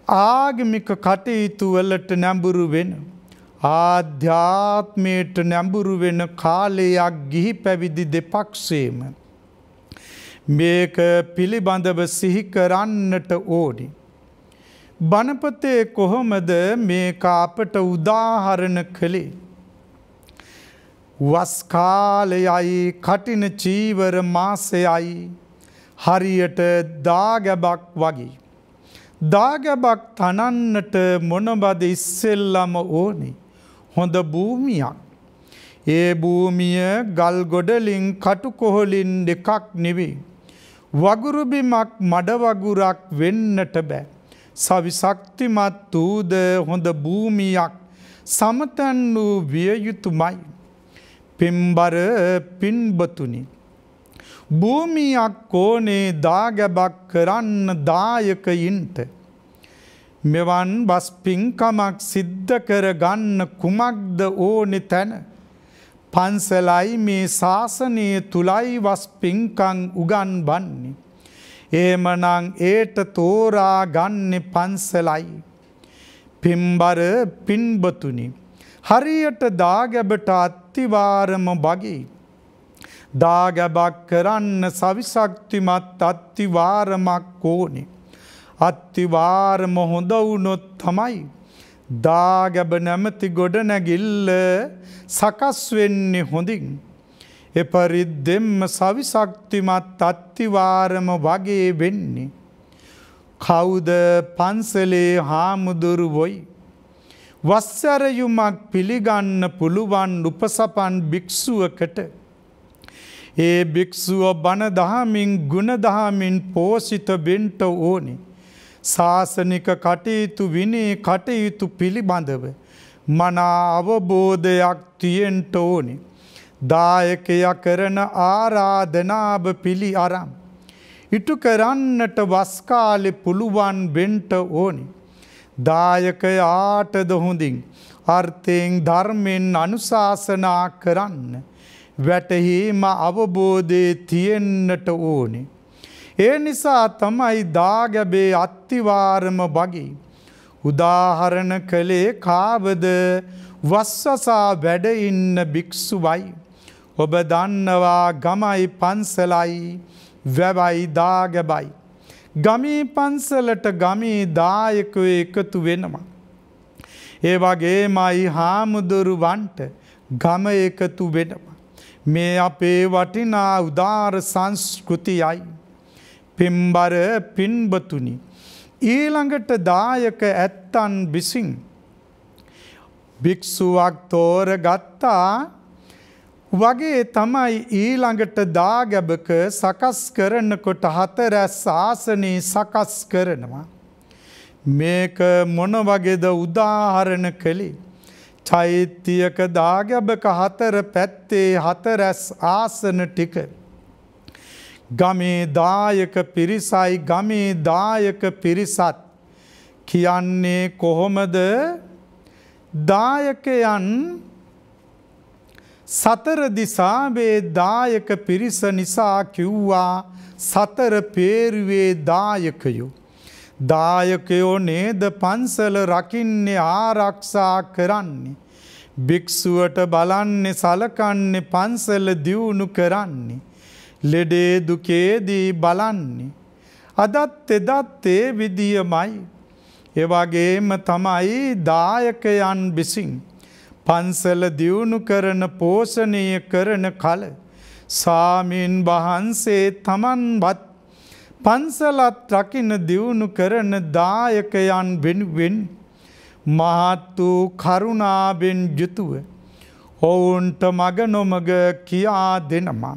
ආගමික කටයුතු වලට නැඹුරු වෙන ආධ්‍යාත්මයට නැඹුරු වෙන කාලයක් ගිහි පැවිදි දෙපක්ෂේම මේක පිළිබඳව සිහි කරන්නට ඕනි. බණපතේ කොහොමද මේක අපට උදාහරණ කළේ? වස් කාලයයි කටින චීවර මාසයයි හරියට දාගැබක් වගේ. දාගැබක් තනන්නට මොනවද ඉස්සෙල්ලම ඕනේ? හොඳ භූමියක්. ඒ භූමිය ගල් ගොඩලින් කටුකොහලින් දෙකක් නෙවෙයි. වගුරු බිමක් මඩ වගුරක් වෙන්නට බෑ. සවිශක්තිමත් වූද හොඳ භූමියක් සමතන් වූ විය යුතුමයි. පින්බර පින්බතුනි භූමියක් ඕනේ දාගැබක් කරන්න දායකයින්ට. මෙවන් බස් පින්කමක් සිද්ධ කර ගන්න කුමක්ද ඕනේ තැන? පන්සලයි මේ ශාසනය තුලයි වස් පින්කම් උගන්වන්නේ. එහෙමනම් ඒට තෝරා ගන්න පන්සලයි. පින්බර පින්බතුනි හරියට දාගැබට අත්තිවාරම වගේ දාගැබක් කරන්න සවිශක්තිමත් අත්තිවාරමක් ඕනේ. අත්තිවාරම හොඳ වුණොත් තමයි දාගැබ නැමැති ගොඩනැගිල්ල සකස් වෙන්නේ හොඳින්. එපරිද්දෙන්ම සවිශක්තිමත් අත්තිවාරම වගේ වෙන්නේ. කවුද පන්සලේ හාමුදුරුවෝයි වස්සරයුමක් පිළිගන්න පුළුවන් උපසපන් භික්ෂුවකට ඒ භික්ෂුව බණ දහමින් ගුණ දහමින් පෝෂිත වෙන්න ඕනේ. ශාසනික කටයුතු විනය කටයුතු පිළිබඳව මනා අවබෝධයක් තියෙන්න ඕනේ. දායකයා කරන ආරාධනාව පිළි අරන් ඉටු කරන්නට වස් කාලේ පුළුවන් වෙන්න ඕනේ. දායකයාටද හොඳින් අර්ථයෙන් ධර්මයෙන් අනුශාසනා කරන්න වැටහීම අවබෝධයේ තියෙන්නට ඕනේ. ඒ නිසා තමයි දාගැබේ අත්තිවාරම වගේ උදාහරණ කළේ කාවද? වස්සසා වැඩ ඉන්න භික්ෂුවයි. ඔබ දන්නවා ගමයි පන්සලයි වැවයි දාගැබයි. ගමේ පන්සලට ගමේ දායකයෝ එකතු වෙනවා. ඒ වගේමයි හාමුදුරුවන්ට ගම එකතු වෙනවා. මේ අපේ වටිනා උදාර සංස්කෘතියයි. පින්බර පින්බතුනි ඊළඟට දායක ඇත්තන් විසින් භික්ෂුවක් තෝරගත්තා වගේ තමයි ඊළඟට දාගැබක සකස් කරනකොට හතරැස් ආසනේ සකස් කරනවා. මේක මොන වගේද උදාහරණ කළේ? චෛත්‍යයක දාගැබක හතර පැත්තේ හතරැස් ආසන ටික ගමේ දායක පිරිසයි ගමේ දායක පිරිසත් කියන්නේ කොහොමද? දායකයන් සතර දිසාවේ දායක පිරිස නිසා කිව්වා සතර පේරුවේ දායකයෝ. දායකයෝ නේද පන්සල රකින්නේ ආරක්ෂා කරන්නේ. භික්ෂුවට බලන්නේ සලකන්නේ පන්සල දියුණු කරන්නේ. ලෙඩේ දුකේදී බලන්නේ. අදත් එදත් ඒ විදියමයි. එවගේම තමයි දායකයන් විසින් පන්සල දියුණු කරන පෝෂණය කරන කල සාමීන් වහන්සේ තමන්වත් පන්සලත් රකින්න දියුණු කරන දායකයන් වෙනුවෙන් මහත් වූ කරුණාවෙන් යුතුව ඔවුන්ට මග නොමග කියා දෙනවා.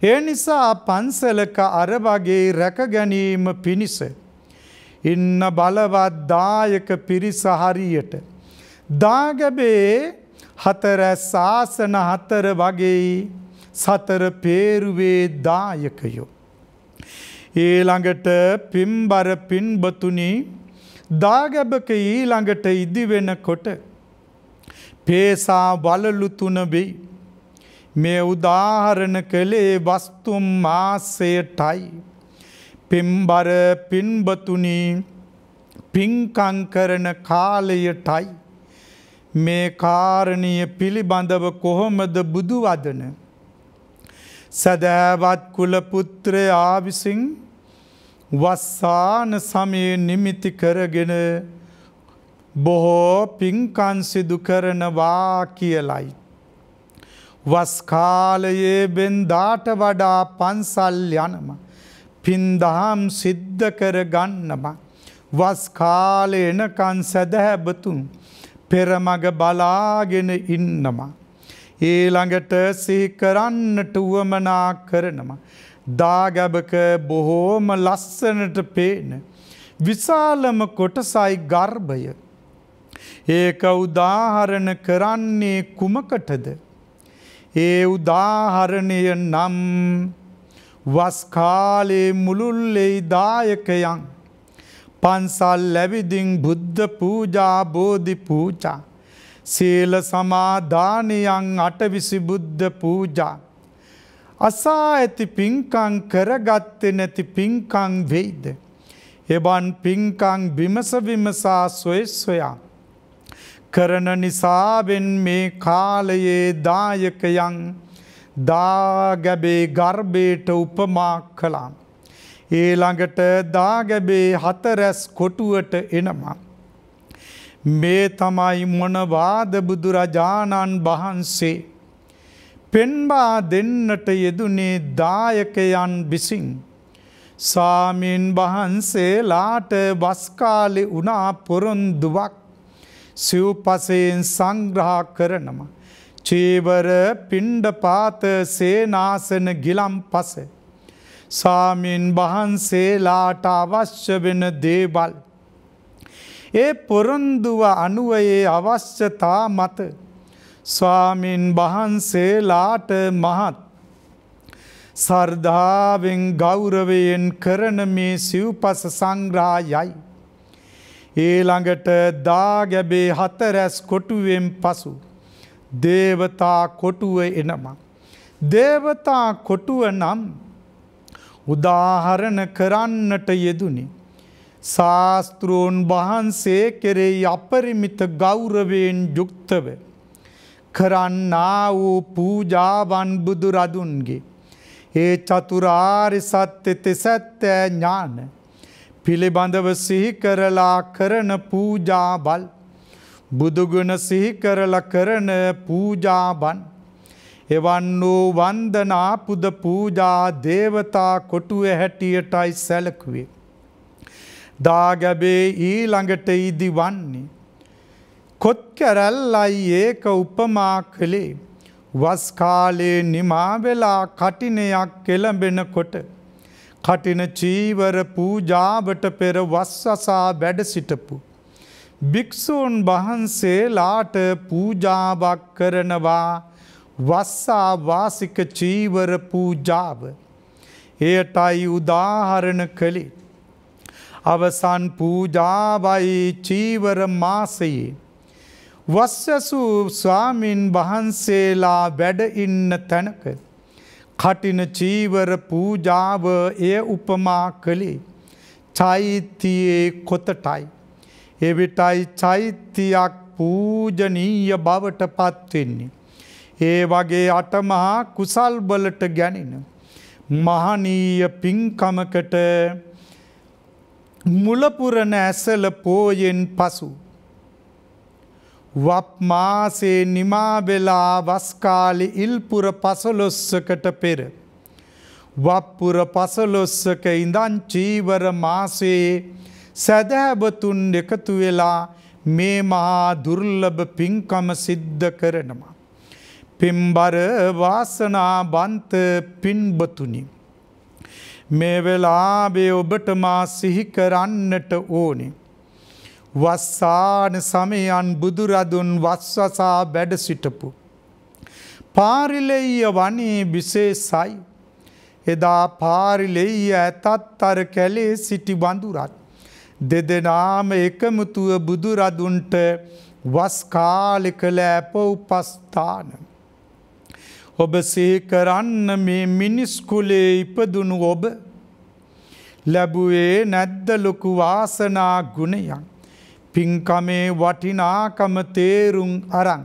ඒ නිසා පන්සලක අර වගේ රැක ගැනීම පිණිස ඉන්න බලවත් දායක පිරිස හරියට දාගැබේ හතරැස් ආසන හතර වගේ සතර පේරුවේ දායකයෝ. ඊළඟට පින්බර පින්බතුනි දාගැබක ඊළඟට ඉදිවෙනකොට පේසා වලලු 3 වෙයි. මේ උදාහරණ කළේ වස්තුම් මාසයටයි. පින්බර පින්බතුනි පින්කම් කරන කාලයටයි. මේ කාරණීය පිළිබඳව කොහොමද බුදු වදන සදහවත් කුල පුත්‍රයා විසින් වස්සාන සමයේ නිමිති කරගෙන බොහෝ පින්කම් සිදු කරනවා කියලයි. වස් කාලයේ බෙන්දාට වඩා පන්සල් යනම පින්දහම් සිද්ධ කර ගන්නම වස් කාලේ එනකන් සදහැබතුන් පෙරමග බලාගෙන ඉන්නවා. ඊළඟට සිහි කරන්නට උවමනා කරනවා. දාගැබක බොහෝම ලස්සනට පේන විශාලම කොටසයි ගර්භය. ඒක උදාහරණ කරන්නේ කුමකටද? ඒ උදාහරණය නම් වස් කාලේ මුළුල්ලේ දායකයන් පන්සල් ඇවිදින් බුද්ධ පූජා බෝධි පූජා සීල සමාදානයන් අටවිසි බුද්ධ පූජා අසා ඇති පින්කම් කරගත්තේ නැති පින්කම් වෙයිද? එවන් පින්කම් විමස විමසා සොයා කරන නිසාවෙන් මේ කාලයේ දායකයන් දාගැබේ ගර්භයට උපමා කළා. ඊළඟට දාගැබේ හතරැස් කොටුවට එනවා. මේ තමයි මොනවාද බුදුරජාණන් වහන්සේ පෙන්වා දෙන්නට යෙදුනේ දායකයන් විසින්. ස්වාමීන් වහන්සේලාට වස් කාලේ උනා පොරොන්දුවක් සිව්පසයෙන් සංග්‍රහ කරනවා. චීවර පිණ්ඩපාත සේනාසන ගිලම්පස ස්වාමීන් වහන්සේලාට අවශ්‍ය වෙන දේවල් ඒ පොරොන්දුව අනුවයේ අවශ්‍යතා මත ස්වාමීන් වහන්සේලාට මහත් සර්ධාවෙන් ගෞරවයෙන් කරන මේ සිව්පස සංග්‍රහයයි. ඊළඟට දාගැබේ හතරැස් කොටුවෙන් පසු දේවතා කොටුව එනවා. දේවතා කොටුව නම් උදාහරණ කරන්නට යෙදුනි. ශාස්තෘන් වහන්සේ කෙරෙහි අපරිමිත ගෞරවයෙන් යුක්තව කරන්නා වූ පූජාවන් බුදුරදුන්ගේ ඒ චතුරාර්ය සත්‍ය තෙසැත්තෑ ඥාන පිළිබඳව සිහි කරලා කරන පූජාවල් බුදුගුණ සිහි කරලා කරන පූජාවන් එවන් වූ වන්දනා පුද පූජා දේවතා කොටුව හැටියටයි සැලකුවේ. දාගැබේ ඊළඟට ඉදිවන්නේ කොත් කැරැල්ලයි ඒක උපමා කළේ වස් කාලේ නිමා වෙලා කටිනයක් කෙළඹෙනකොට කටින චීවර පූජාවට පෙර වස්සසා වැඩ සිටපු භික්ෂූන් වහන්සේලාට පූජාවක් කරනවා වස්සා වාසික චීවර පූජාව. එයටයි උදාහරණ කළේ. අවසන් පූජාවයි චීවර මාසයේ වස්සසු ස්වාමින් වහන්සේලා වැඩ ඉන්න තැනක කටින චීවර පූජාව එය උපමා කළේ චෛත්‍යයේ කොතටයි. එවිටයි චෛත්‍යයක් පූජනීය බවට පත්වෙන්නේ. ඒ වගේ අටමහා කුසල් වලට ගැනෙන මහනීය පින්කමකට මුලපුරණ ඇසල පෝයෙන් පසු වප් මාසේ නිමා වෙලා වස්කාලි ඉල්පුර පසළොස්වකට පෙර වප්පුර පසළොස්වක ඉඳන් චීවර මාසේ සැදැහැවතුන් එකතු වෙලා මේ මහා දුර්ලභ පින්කම සිද්ධ කරනවා. පින්බර වාසනාවන්ත පින්බතුනි, මේ වෙලාවේ ඔබට මා සිහි කරන්නට ඕනේ. වස්සාන සමයන් බුදුරදුන් වස්වසා වැඩ සිටපු පාරිලෙය්‍ය වනේ විශේෂයි. එදා පාරිලෙය්‍ය ඇතත් අර කැලේ සිටි වඳුරත් දෙදෙනාම එකමුතුව බුදුරදුන්ට වස් කාලෙ කළ ඇප උපස්ථාන. ඔබ සිහි කරන්න මේ මිනිස් කුලේ ඉපදුණු ඔබ ලැබුවේ නැද්ද ලොකු වාසනා ගුණයක්. පින්කමේ වටිනාකම තේරුම් අරන්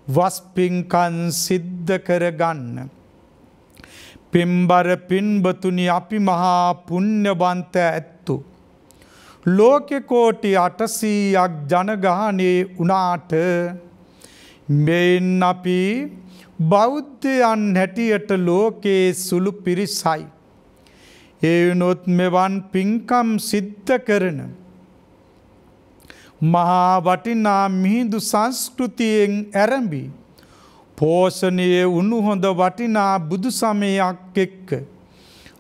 වස් පින්කම් සිද්ධ කරගන්න. පින්බර පින්බතුනි, අපි මහා පුණ්‍යවන්ත ඇත්තු. ලෝකෙ කෝටි 800ක් ජනගහනේ වුණාට මෙයින් අපි බෞද්ධයන් හැටියට ලෝකේ සුළු පිරිසයි. ඒ වුණොත් මෙවන් පින්කම් සිද්ධ කරන මහා වටිනා මිහිඳු සංස්කෘතියෙන් ඇරඹි පෝෂණයේ උණු හොඳ වටිනා බුදු සමයක් එක්ක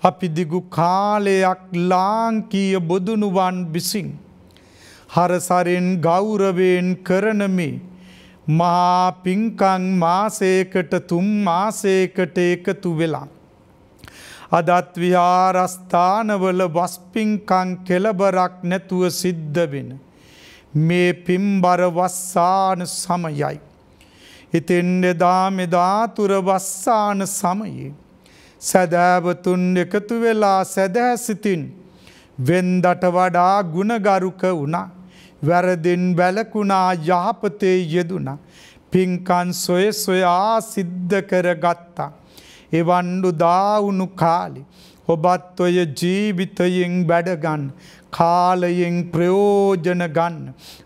අපි දිගු කාලයක් ලාංකීය බොදුනුවන් විසින් හරසරින් ගෞරවයෙන් කරන මේ මහා පින්කම් මාසයකට 3 මාසයකට එකතු වෙලා අදත් විහාරස්ථානවල වස් පින්කම් කෙලබරක් නැතුව සිද්ධ වෙන මේ පින්බර වස්සාන සමයයි. ඉතින් එදා මෙදා තුර වස්සාන සමයේ සැදැවතුන් එකතු වෙලා සැදැහැ සිතින් වෙන්දට වඩා ගුණගරුක වුණා. වැරදින් වැළකුණා, යහපතේ යෙදුණා. පින්කම් සොයා සිද්ධ කරගත්තා. එවන් උදාවුණු කාලේ ඔබත් ඔය ජීවිතයෙන් වැඩ ගන්න, කාලයෙන් ප්‍රයෝජන ගන්න,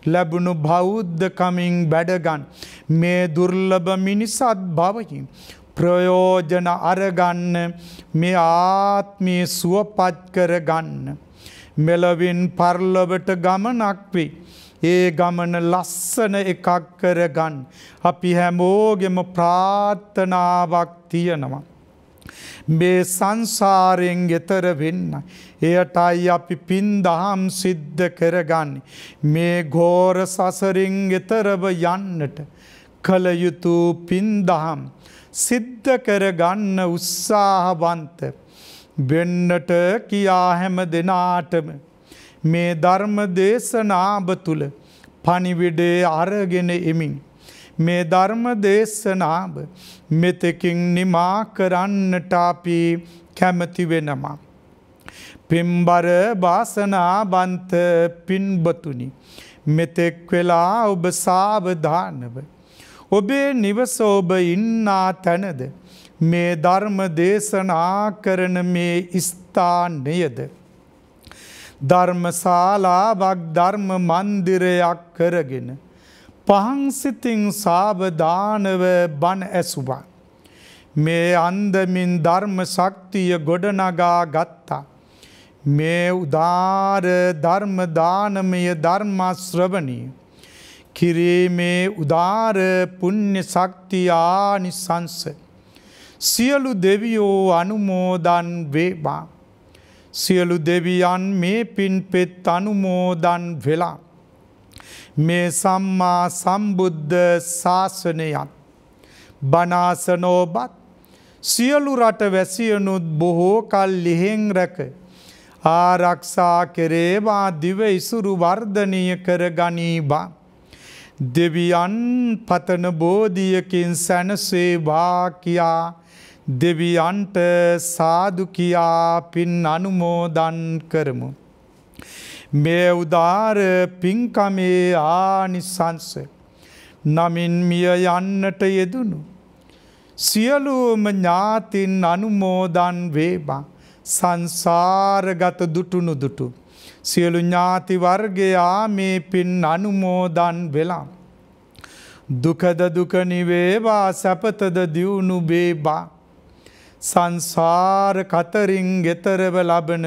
ලැබුණු බෞද්ධකමින් වැඩ ගන්න. මේ දුර්ලභ මිනිසත් භවයෙන් ප්‍රයෝජන අරගන්න, මේ ආත්මීය සුවපත් කරගන්න. මෙලවින් පරලොවට ගමනක් වේ. ඒ ගමන ලස්සන එකක් කරගන්න අපි හැමෝගෙම ප්‍රාර්ථනාවක් තියෙනවා. මේ සංසාරයෙන් එතර වෙන්න. එයටයි අපි පින් දහම් සිද්ධ කරගන්නේ. මේ ඝෝර සසරින් එතරව යන්නට කල යුතු පින් දහම් සිද්ධ කරගන්න උත්සාහවන්ත වෙන්නට කියා හැම දෙනාටම මේ ධර්ම දේශනාව තුළ පණිවිඩේ අරගෙන එමින් මේ ධර්ම දේශනාව මෙතෙකින් නිමා කරන්නට අපි කැමති වෙනවා. පින්බර වාසනාවන්ත පින්බතුනි, මෙතෙක් වෙලා ඔබ සාවධානව ඔබේ නිවස ඔබ ඉන්නා තැනද මේ ධර්ම දේශනා කරන මේ ස්ථානයද ධර්මශාලාවක්, ධර්ම මන්දිරයක් කරගෙන පහන් සිතින් සාවධානව බණ ඇසුවා. මේ අන්දමින් ධර්ම ශක්තිය ගොඩනගා ගත්තා. මේ උදාර ධර්ම දානමය ධර්ම ශ්‍රවණිය කිරීමේ උදාර පුණ්‍ය ශක්තිය ආනිසංස සියලු දෙවියෝ අනුමෝදන් වේවා. සියලු දෙවියන් මේ පින්පෙත් අනුමෝදන් වෙලා මේ සම්මා සම්බුද්ධ ශාසනයත් බණාසන ඔබත් සියලු රට වැසියනුත් බොහෝ කල් ලිහෙන් රැක ආරක්ෂා කෙරේවා, දිව ඉසුරු වර්ධනීය කර ගනීවා. දෙවියන් පතන බෝධියකින් සැනසේවා කියා දෙවියන්ට සාදු කියා පින් අනුමෝදන් කරමු. මේ උදාර පින්කමේ ආනිසංස නමින් මිය යන්නට යෙදුණු සියලුම ඥාතින් අනුමෝදන් වේවා. සංසාරගත දුටුණු දුටු සියලු ඥාති වර්ගයා මේ පින් අනුමෝදන් වෙලා දුකද දුක නිවේවා සැපතද දියුණු වේවා. සංසාර කතරින් ගෙතරව ලබන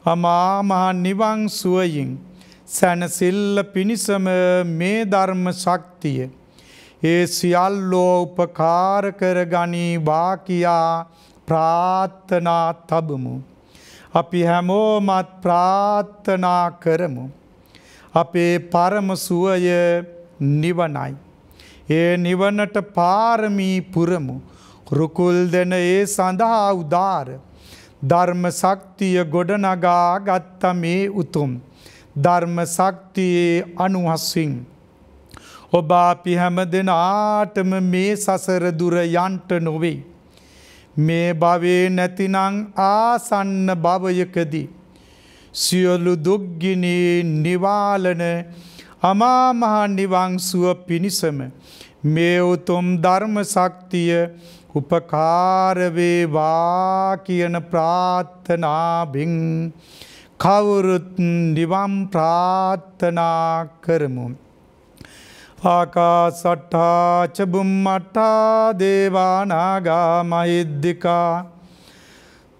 අමා මහ නිවන් සුවයින් සැනසෙල්ල පිණිසම මේ ධර්ම ශක්තිය ඒ සියල්ලෝ උපකාර කරගනීවා කියා ප්‍රාර්ථනා තබමු. අපි හැමෝමත් ප්‍රාර්ථනා කරමු. අපේ පරම සුවය නිවනයි. ඒ නිවනට පාරමී පුරමු. රුකුල් දෙන ඒ සඳහා උදාර ධර්ම ශක්තිය ගොඩනගා ගත්ත මේ උතුම් ධර්ම ශක්තියේ අනුහසින් ඔබ අපි හැම දෙනාටම මේ සසර දුර යන්ට නොවේ. මේ භවයේ නැතිනම් ආසන්න භවයකදී සියලු දුක්ගිනි නිවාලන අමා මහ නිවන් සුව පිණිසම මේ උතුම් ධර්ම ශක්තිය උපකාර වේවා කියන ප්‍රාර්ථනාවෙන් කවුරුත් නිවන් ප්‍රාර්ථනා කරමු. ආකාසට්ඨා ච බුම්මට්ඨා දේවා නාග මහිද්దికා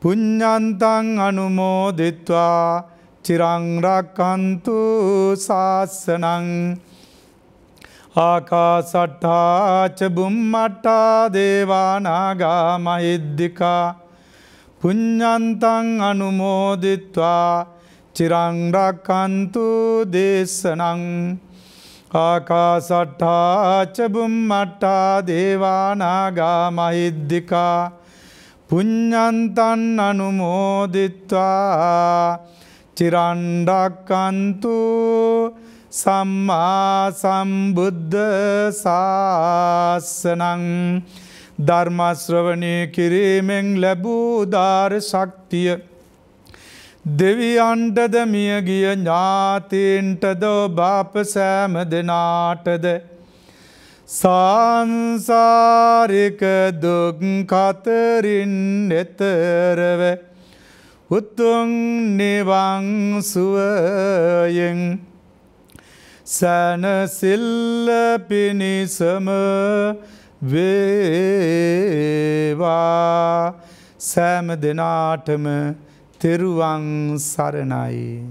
පුඤ්ඤන්තං අනුමෝදිත්වා චිරං රක්ඛන්තු ශාසනං. ආකාසට්ඨා ච බුම්මට්ඨා දේවා නාග මහිද්దికා පුඤ්ඤන්තං අනුමෝදිත්වා චිරං රක්ඛන්තු දේශනං. ආකාසට්ඨා ච බුම්මට්ඨා දේවා නාග මහිද්దికා පුඤ්ඤන්තං අනුමෝදිත්වා චිරං රක්ඛන්තු සම්මා සම්බුද්ධ ශාසනං. ධර්ම ශ්‍රවණය කිරීමෙන් ලැබූ උදාර ශක්තිය දෙවියන්ටද මියගිය ඥාතීන්ටද ඔබ අප සෑම දෙනාටද සංසාරික දුක් කතරින් එතරව උතුම් නිවන් සුවයෙන් සැනසෙල්ල පිණිසම වේවා. සෑම දෙනාටම තෙරුවන් සරණයි.